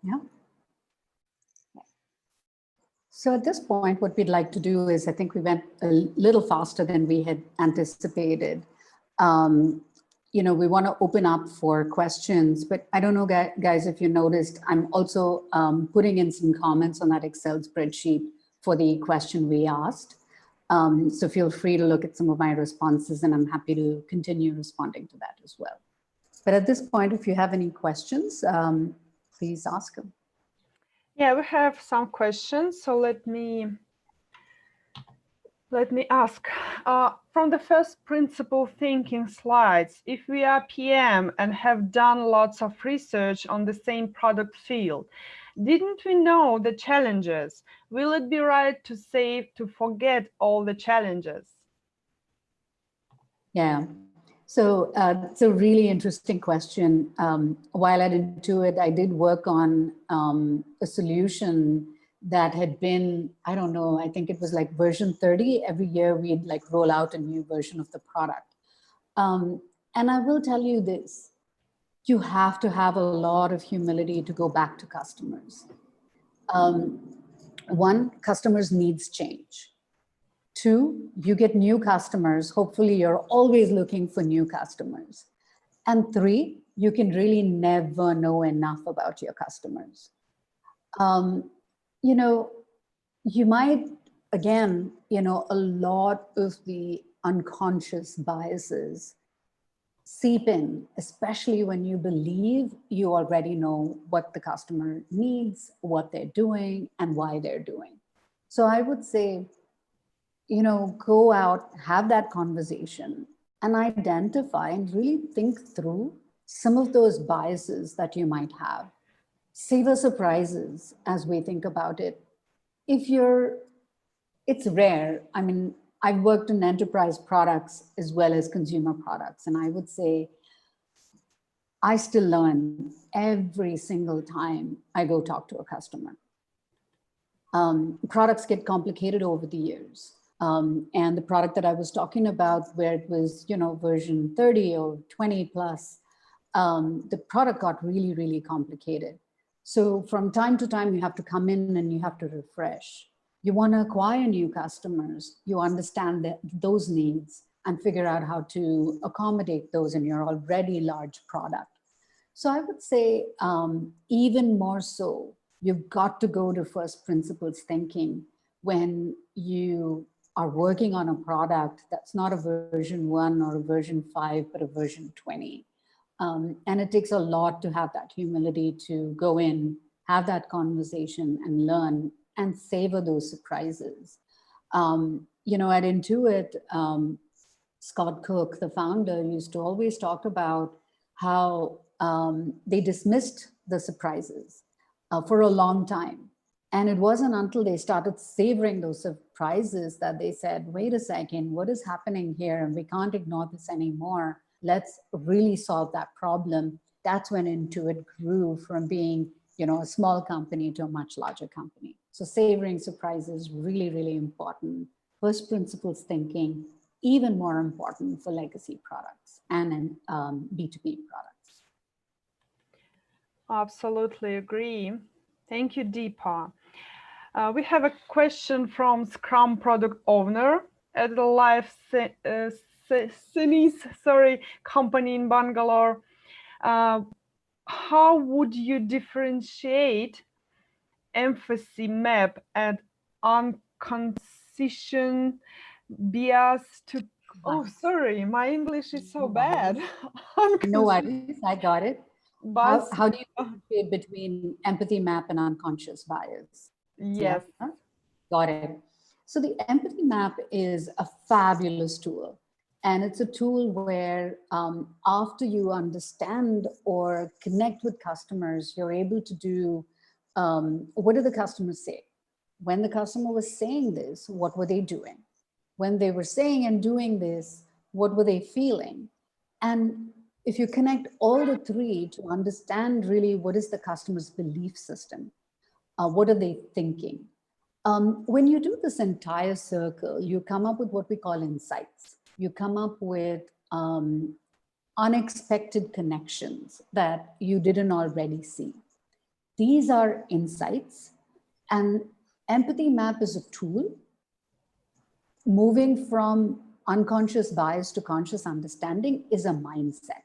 Yeah. So at this point, what we'd like to do is, I think we went a little faster than we had anticipated. We want to open up for questions, but I don't know, guys, if you noticed, I'm also putting in some comments on that Excel spreadsheet for the question we asked. So feel free to look at some of my responses, and I'm happy to continue responding to that as well. But at this point, if you have any questions, please ask them. Yeah, we have some questions. So let me ask. From the first principle thinking slides, if we are PM and have done lots of research on the same product field, didn't we know the challenges? Will it be right to say to forget all the challenges? Yeah. So it's a really interesting question. While at Intuit, I did work on a solution that had been, I don't know, I think it was like version 30. Every year we'd like roll out a new version of the product. And I will tell you this, you have to have a lot of humility to go back to customers. One, customers' needs change. Two, you get new customers. Hopefully you're always looking for new customers. And three, you can really never know enough about your customers. You know, you might, again, you know, a lot of the unconscious biases seep in, especially when you believe you already know what the customer needs, what they're doing, and why they're doing. So I would say, you know, go out, have that conversation, and identify and really think through some of those biases that you might have. Savor surprises as we think about it. It's rare. I mean, I've worked in enterprise products as well as consumer products, and I would say I still learn every single time I go talk to a customer. Products get complicated over the years. And the product that I was talking about, where it was, you know, version 30 or 20 plus, the product got really, really complicated. So from time to time, you have to come in and you have to refresh. You want to acquire new customers. You understand those needs and figure out how to accommodate those in your already large product. So I would say even more so, you've got to go to first principles thinking when you are working on a product that's not a version 1 or a version 5, but a version 20. And it takes a lot to have that humility to go in, have that conversation and learn and savor those surprises. You know, at Intuit, Scott Cook, the founder, used to always talk about how they dismissed the surprises for a long time. And it wasn't until they started savoring those surprises that they said, wait a second, what is happening here? And we can't ignore this anymore. Let's really solve that problem. That's when Intuit grew from being, you know, a small company to a much larger company. So savoring surprises, really, really important. First principles thinking, even more important for legacy products and B2B products. Absolutely agree. Thank you, Deepa. We have a question from Scrum product owner at the Life company in Bangalore. How would you differentiate empathy map and unconscious bias to? Oh, sorry, my English is so bad. No worries, I got it. But how do you differentiate between empathy map and unconscious bias? Yes. Yeah. Got it. So the empathy map is a fabulous tool. And it's a tool where after you understand or connect with customers, you're able to do, what did the customers say? When the customer was saying this, what were they doing? When they were saying and doing this, what were they feeling? And if you connect all the three to understand really what is the customer's belief system, what are they thinking? When you do this entire circle, you come up with what we call insights. You come up with unexpected connections that you didn't already see. These are insights, and empathy map is a tool moving from unconscious bias to conscious understanding is a mindset.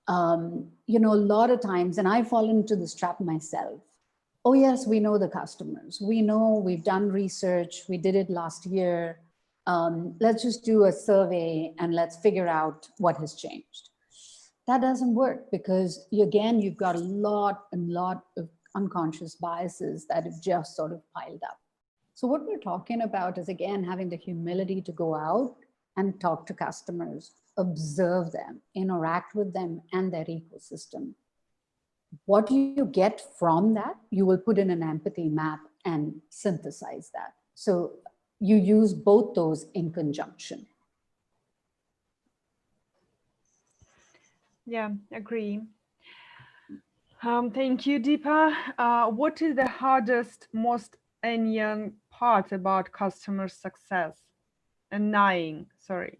You know, a lot of times, and I fall into this trap myself. Oh yes, we know the customers. We know, we've done research. We did it last year. Let's just do a survey and let's figure out what has changed. that doesn't work because again, you've got a lot of unconscious biases that have just sort of piled up. So what we're talking about is, again, having the humility to go out and talk to customers, observe them, interact with them and their ecosystem. What you get from that, you will put in an empathy map and synthesize that. So you use both those in conjunction. Yeah, agree. Thank you, Deepa. What is the hardest, most annoying part about customer success? Annoying, sorry.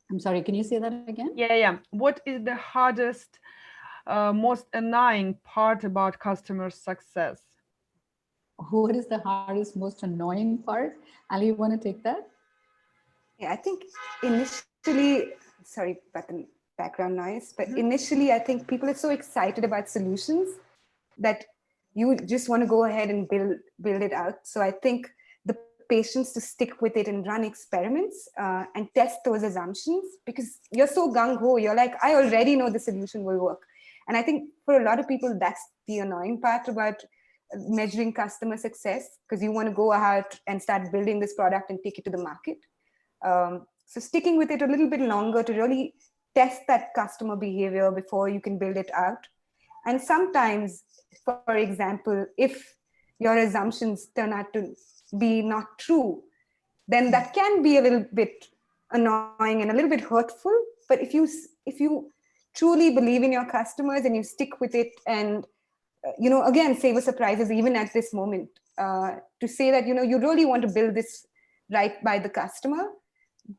I'm sorry, can you say that again? Yeah. What is the hardest, most annoying part about customer success? What is the hardest, most annoying part? Ali, you want to take that? Yeah, I think initially, sorry about the background noise, but initially I think people are so excited about solutions that you just want to go ahead and build it out. So I think the patience to stick with it and run experiments and test those assumptions, because you're so gung-ho, you're like, I already know the solution will work. And I think for a lot of people, that's the annoying part about measuring customer success, because you want to go ahead and start building this product and take it to the market. So sticking with it a little bit longer to really test that customer behavior before you can build it out. And sometimes, for example, if your assumptions turn out to be not true, then that can be a little bit annoying and a little bit hurtful. But if you truly believe in your customers and you stick with it and again, savor surprises even at this moment, to say that you really want to build this right by the customer,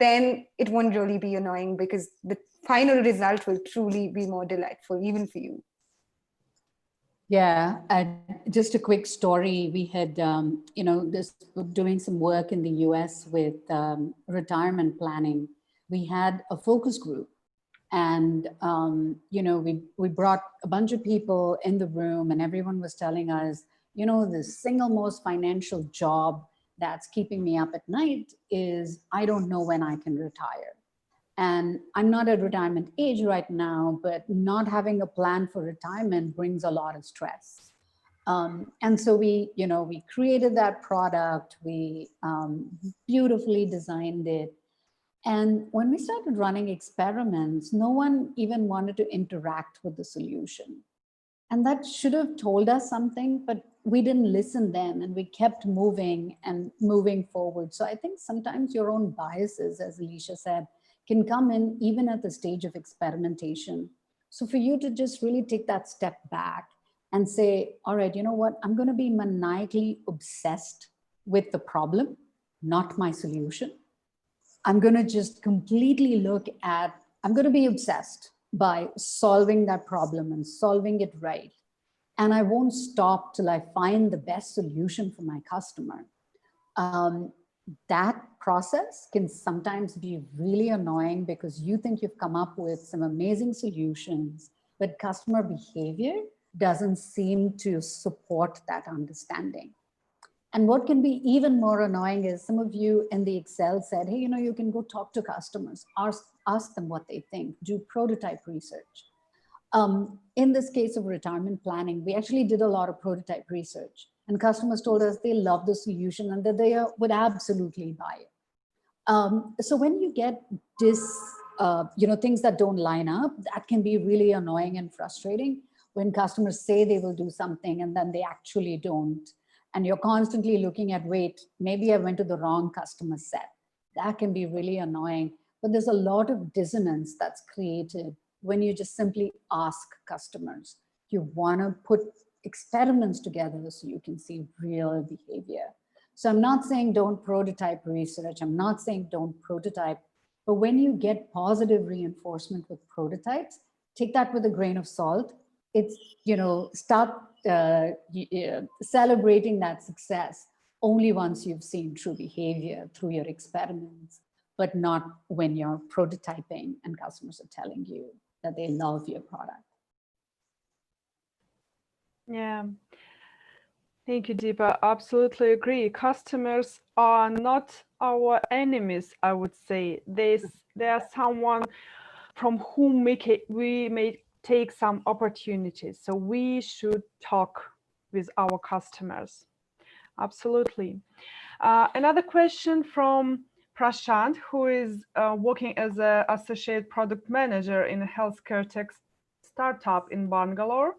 then it won't really be annoying because the final result will truly be more delightful even for you. Yeah, just a quick story. We had, doing some work in the US with retirement planning. We had a focus group and, we brought a bunch of people in the room and everyone was telling us, the single most financial job that's keeping me up at night is I don't know when I can retire. And I'm not at retirement age right now, but not having a plan for retirement brings a lot of stress. And so we created that product, we beautifully designed it. And when we started running experiments, no one even wanted to interact with the solution. And that should have told us something, but we didn't listen then and we kept moving and moving forward. So I think sometimes your own biases, as Alicia said, can come in even at the stage of experimentation. So for you to just really take that step back and say, all right, you know what, I'm going to be maniacally obsessed with the problem, not my solution. I'm going to just completely I'm going to be obsessed by solving that problem and solving it right. And I won't stop till I find the best solution for my customer. That process can sometimes be really annoying because you think you've come up with some amazing solutions, but customer behavior doesn't seem to support that understanding. And what can be even more annoying is some of you in the Excel said, hey, you can go talk to customers, ask them what they think, do prototype research. In this case of retirement planning, we actually did a lot of prototype research and customers told us they love the solution and that they would absolutely buy it. So when you get things that don't line up, that can be really annoying and frustrating when customers say they will do something and then they actually don't. And you're constantly looking at, wait, maybe I went to the wrong customer set. That can be really annoying. But there's a lot of dissonance that's created when you just simply ask customers. You want to put experiments together so you can see real behavior. So I'm not saying don't prototype research. I'm not saying don't prototype. But when you get positive reinforcement with prototypes, take that with a grain of salt. It's, start celebrating that success only once you've seen true behavior through your experiments, but not when you're prototyping and customers are telling you that they love your product. Yeah. Thank you, Deepa. Absolutely agree. Customers are not our enemies, I would say. They are someone from whom we may take some opportunities. So we should talk with our customers. Absolutely. Another question from Prashant, who is working as an associate product manager in a healthcare tech startup in Bangalore.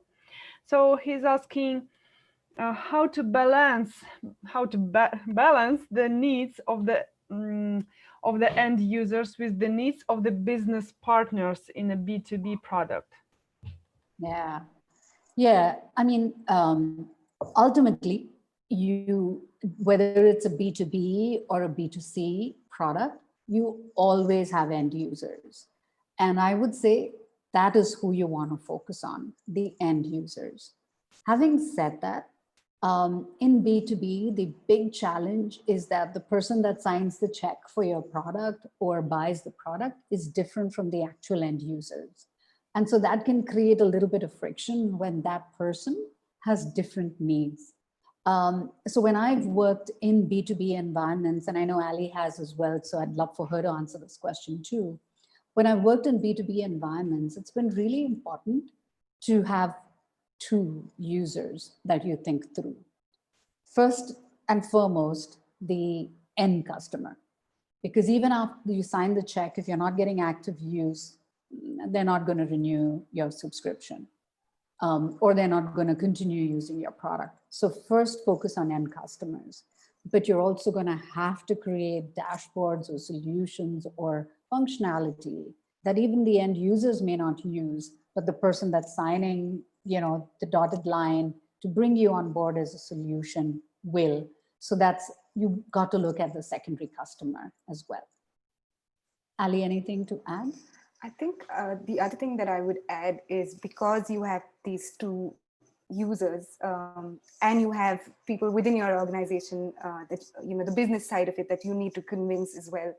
So he's asking how to balance the needs of the end users with the needs of the business partners in a B2B product. Yeah. I mean, ultimately, whether it's a B2B or a B2C product, you always have end users. And I would say that is who you want to focus on, the end users. Having said that, in B2B, the big challenge is that the person that signs the check for your product or buys the product is different from the actual end users. And so that can create a little bit of friction when that person has different needs. So when I've worked in B2B environments, and I know Ali has as well, so I'd love for her to answer this question too. When I've worked in B2B environments, it's been really important to have two users that you think through. First and foremost, the end customer. Because even after you sign the check, if you're not getting active use, they're not going to renew your subscription, or they're not going to continue using your product. So first focus on end customers, but you're also going to have to create dashboards or solutions or functionality that even the end users may not use, but the person that's signing, the dotted line to bring you on board as a solution will. So you've got to look at the secondary customer as well. Ali, anything to add? I think the other thing that I would add is, because you have these two users and you have people within your organization that, the business side of it that you need to convince as well,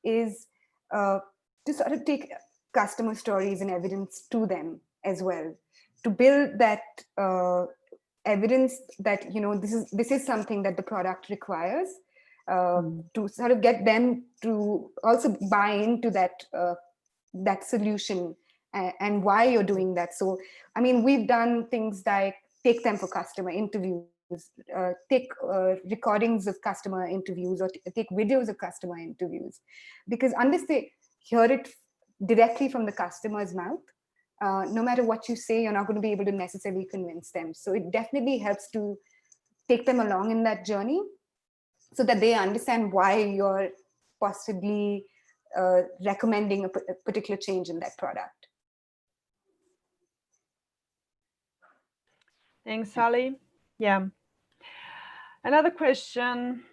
is to sort of take customer stories and evidence to them as well, to build that evidence that, this is something that the product requires, to sort of get them to also buy into that solution and why you're doing that. So, I mean, we've done things like take them for customer interviews, take recordings of customer interviews, or take videos of customer interviews, because unless they hear it directly from the customer's mouth, no matter what you say, you're not going to be able to necessarily convince them. So it definitely helps to take them along in that journey so that they understand why you're possibly recommending a particular change in that product. Thanks, Ali. Yeah. Another question,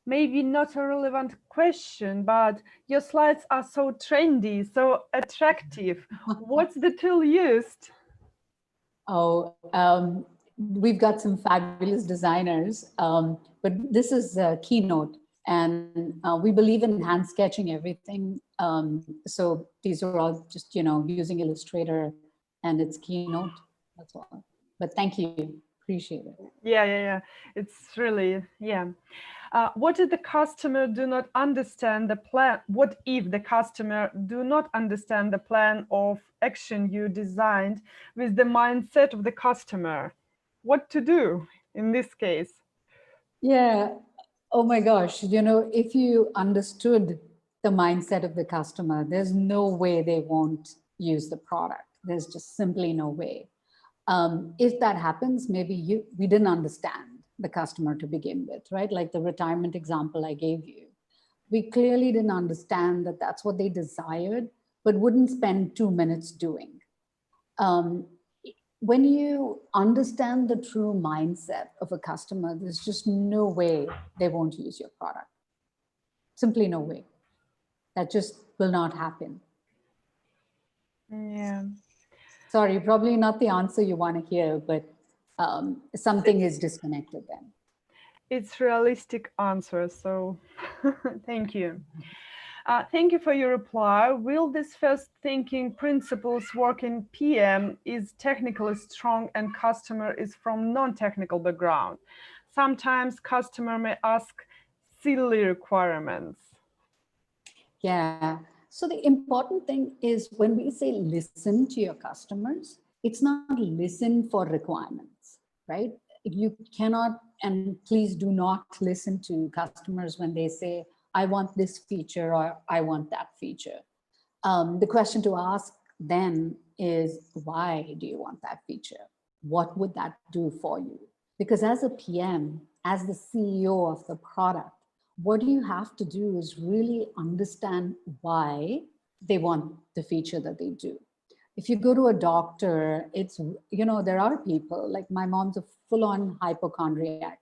maybe not a relevant question, but your slides are so trendy, so attractive. What's the tool used? Oh, we've got some fabulous designers, but this is Keynote. And we believe in hand sketching everything. So these are all just, using Illustrator, and it's Keynote, that's all. But thank you, appreciate it. Yeah. It's really, yeah. What if the customer do not understand the plan? What if the customer do not understand the plan of action you designed with the mindset of the customer? What to do in this case? Yeah. Oh my gosh, if you understood the mindset of the customer, there's no way they won't use the product. There's just simply no way. If that happens, maybe we didn't understand the customer to begin with, right? Like the retirement example I gave you. We clearly didn't understand that that's what they desired, but wouldn't spend 2 minutes doing. When you understand the true mindset of a customer, there's just no way they won't use your product. Simply no way. That just will not happen. Yeah. Sorry, probably not the answer you want to hear, but something is disconnected then. It's realistic answer, so thank you. Thank you for your reply. Will this first thinking principles work in PM is technically strong and customer is from non-technical background? Sometimes customer may ask silly requirements. Yeah, So the important thing is when we say listen to your customers, it's not listen for requirements, right? You cannot, and please do not listen to customers when they say, I want this feature or I want that feature. The question to ask then is, why do you want that feature? What would that do for you? Because as a PM, as the CEO of the product, what you have to do is really understand why they want the feature that they do. If you go to a doctor, it's, there are people, like my mom's a full-on hypochondriac.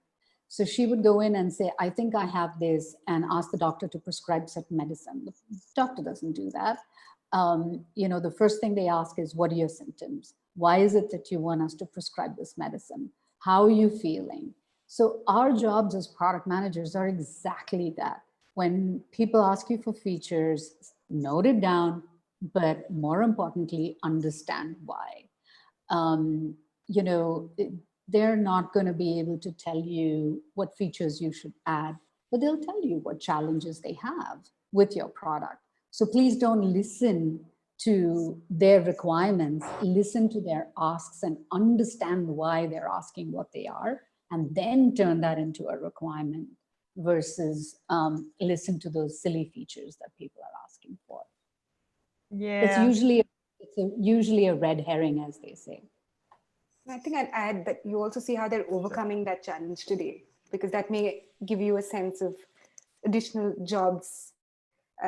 So she would go in and say, I think I have this, and ask the doctor to prescribe certain medicine. The doctor doesn't do that. The first thing they ask is, what are your symptoms? Why is it that you want us to prescribe this medicine? How are you feeling? So our jobs as product managers are exactly that. When people ask you for features, note it down, but more importantly, understand why. They're not going to be able to tell you what features you should add, but they'll tell you what challenges they have with your product. So please don't listen to their requirements, listen to their asks and understand why they're asking what they are, and then turn that into a requirement versus listen to those silly features that people are asking for. Yeah. It's usually a red herring, as they say. I think I'd add that you also see how they're overcoming that challenge today, because that may give you a sense of additional jobs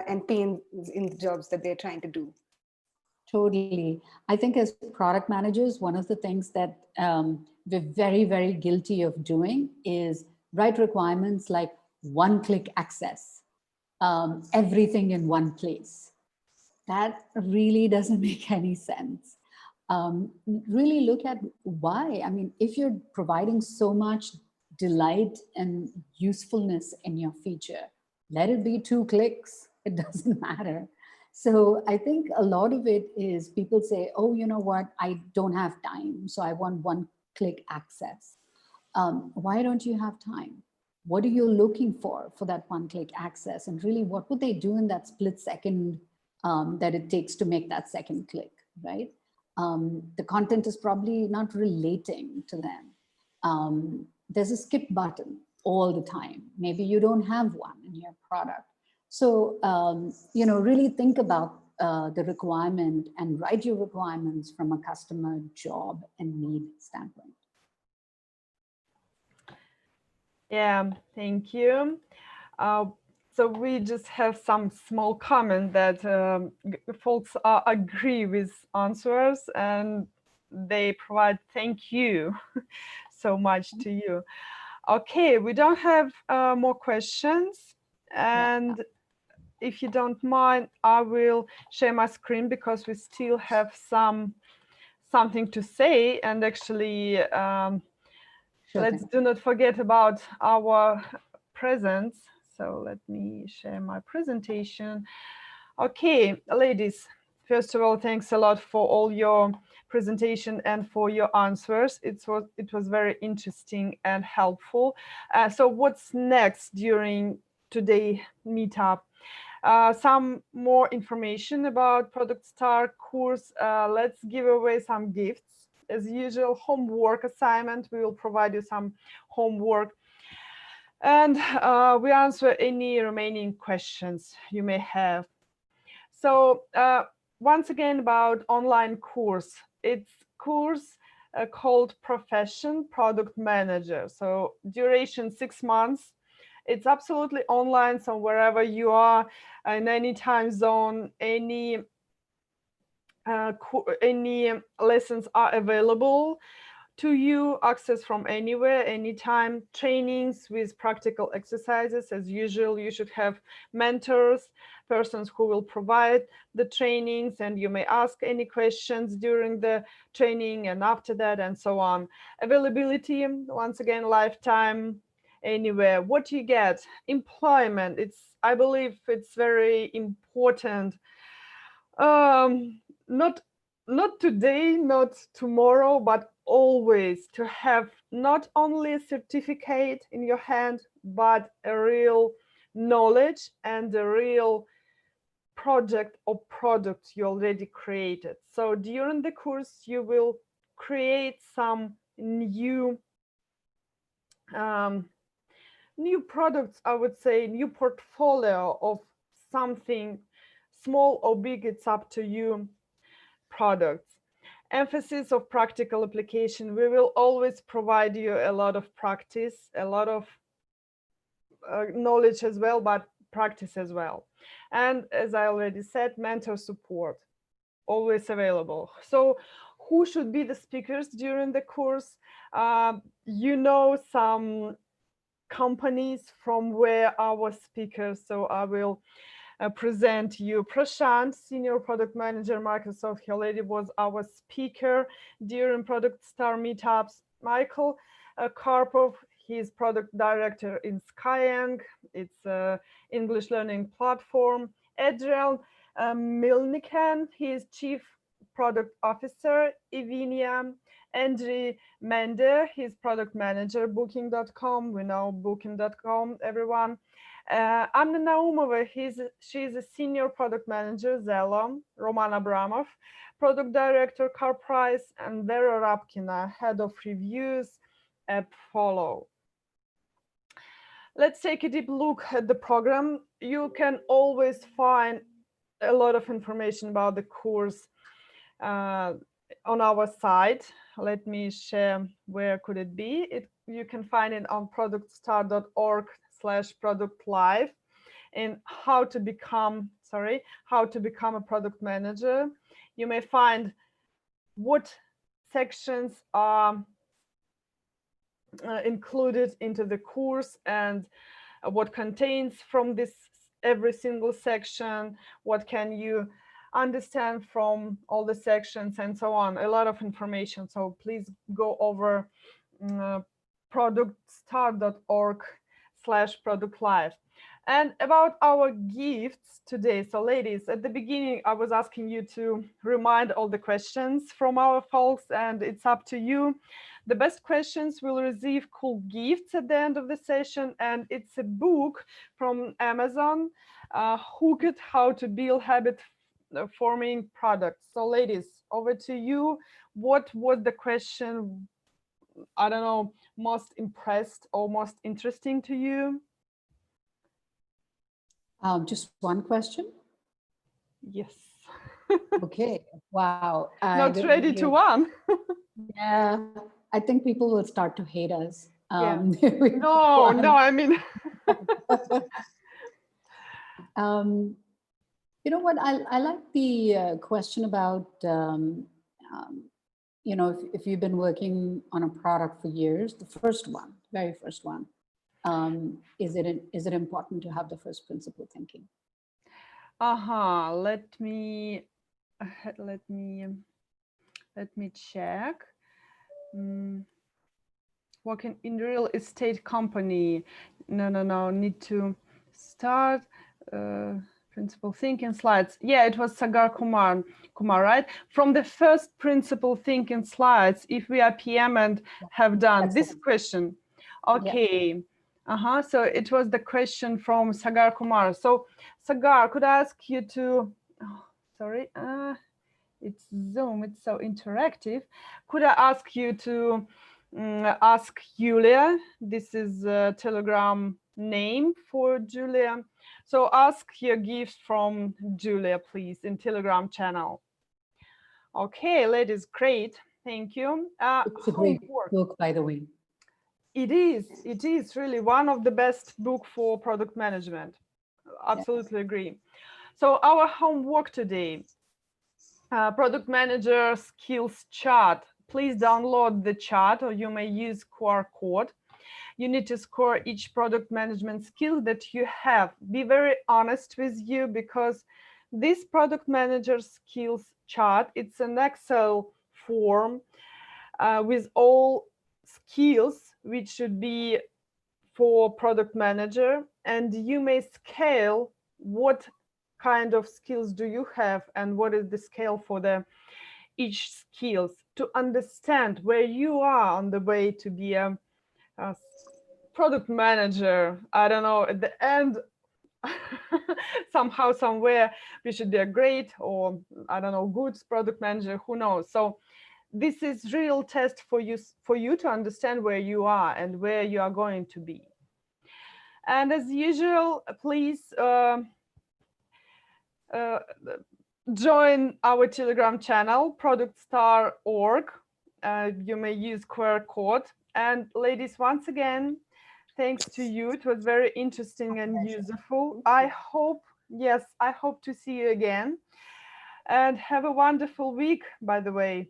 and pain in the jobs that they're trying to do. Totally. I think as product managers, one of the things that we're very, very guilty of doing is write requirements like one-click access, everything in one place. That really doesn't make any sense. Really look at why. I mean, if you're providing so much delight and usefulness in your feature, let it be 2 clicks. It doesn't matter. So I think a lot of it is people say, oh, you know what, I don't have time, so I want one-click access. Why don't you have time? What are you looking for that one-click access? And really, what would they do in that split second that it takes to make that second click, right? The content is probably not relating to them. There's a skip button all the time. Maybe you don't have one in your product. So, really think about the requirement and write your requirements from a customer job and need standpoint. Yeah, thank you. So we just have some small comment that folks agree with answers, and they provide thank you so much to you. Okay, we don't have more questions, and if you don't mind, I will share my screen because we still have something to say, and actually let's do not forget about our presence. So let me share my presentation. Okay, ladies, first of all, thanks a lot for all your presentation and for your answers. It was very interesting and helpful. So what's next during today's meetup? Some more information about Product Star course. Let's give away some gifts. As usual, homework assignment. We will provide you some homework. And we answer any remaining questions you may have. So once again, about online course. It's course called Profession Product Manager. So duration 6 months. It's absolutely online, so wherever you are, in any time zone, any lessons are available to you, access from anywhere, anytime, trainings with practical exercises. As usual, you should have mentors, persons who will provide the trainings, and you may ask any questions during the training and after that, and so on. Availability, once again, lifetime, anywhere. What you get, employment, I believe it's very important. Not today, not tomorrow, but always to have not only a certificate in your hand, but a real knowledge and a real project or product you already created. So during the course, you will create some new new products, I would say, new portfolio of something small or big, it's up to you, products. Emphasis of practical application. We will always provide you a lot of practice, a lot of knowledge as well, but practice as well. And as I already said, mentor support, always available. So who should be the speakers during the course? You know some companies from where our speakers, so I will present you Prashant, Senior Product Manager, Microsoft. He already was our speaker during Product Star meetups. Michael Karpov, he's Product Director in Skyeng. It's an English learning platform. Adrian Milnikan, he is Chief Product Officer, Evinia. Andrew Mende, he's Product Manager, Booking.com. We know Booking.com, everyone. Anna Naumova, she's a Senior Product Manager, Zello. Roman Abramov, Product Director, CarPrice, and Vera Rapkina, Head of Reviews, AppFollow. Let's take a deep look at the program. You can always find a lot of information about the course on our site. Let me share where could it be. You can find it on productstar.org/product-live and how to become a product manager. You may find what sections are included into the course and what contains from this every single section, what can you understand from all the sections, and so on. A lot of information. So please go over productstar.org/product-live. And about our gifts today. So ladies, at the beginning, I was asking you to remind all the questions from our folks, and it's up to you. The best questions will receive cool gifts at the end of the session, and it's a book from Amazon, Hooked: How to Build Habit Forming Products. So ladies, over to you. What was the question, I don't know, most impressed or most interesting to you? Just one question? Yes. Okay, wow. Not ready to one. Yeah, I think people will start to hate us. Yeah. No, I mean. You know what, I like the question about, you know, if you've been working on a product for years, the first one, very first one, is it important to have the first principle thinking? Let me check. Working in real estate company. No, need to start principle thinking slides. Yeah, it was Sagar Kumar, right? From the first principle thinking slides, if we are PM and have done this question. Okay. Yeah. So it was the question from Sagar Kumar. So Sagar, could I ask you to, it's Zoom, it's so interactive. Could I ask you to ask Julia? This is a Telegram name for Julia. So ask your gift from Julia, please, in Telegram channel. Okay, ladies, great. Thank you. It's a great book, by the way. It is really one of the best books for product management. Absolutely agree. So our homework today, product manager skills chart. Please download the chart, or you may use QR code. You need to score each product management skill that you have. Be very honest with you, because this product manager skills chart, it's an Excel form with all skills which should be for product manager, and you may scale what kind of skills do you have and what is the scale for the each skills, to understand where you are on the way to be a product manager. I don't know, at the end somehow, somewhere, we should be a great or, I don't know, good product manager, who knows. So this is real test for you to understand where you are and where you are going to be. And as usual, please join our Telegram channel, productstar.org. You may use QR code. And ladies, once again, thanks to you. It was very interesting and useful. I hope to see you again. And have a wonderful week, by the way.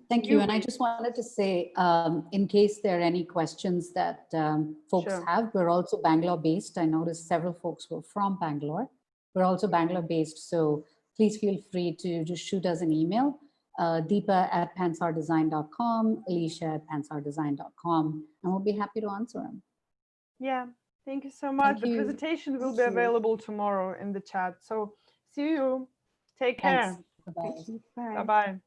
Thank you. And I just wanted to say, in case there are any questions that folks Sure. have, we're also Bangalore based. I noticed several folks were from Bangalore. We're also Bangalore based. So please feel free to just shoot us an email, Deepa@pansardesign.com, Alicia@pansardesign.com, and we'll be happy to answer them. Yeah, thank you so much. Thank The you. presentation will Thank be you. available tomorrow in the chat. So see you. Take care. Thanks. Bye-bye. Thank you. Bye. Bye-bye.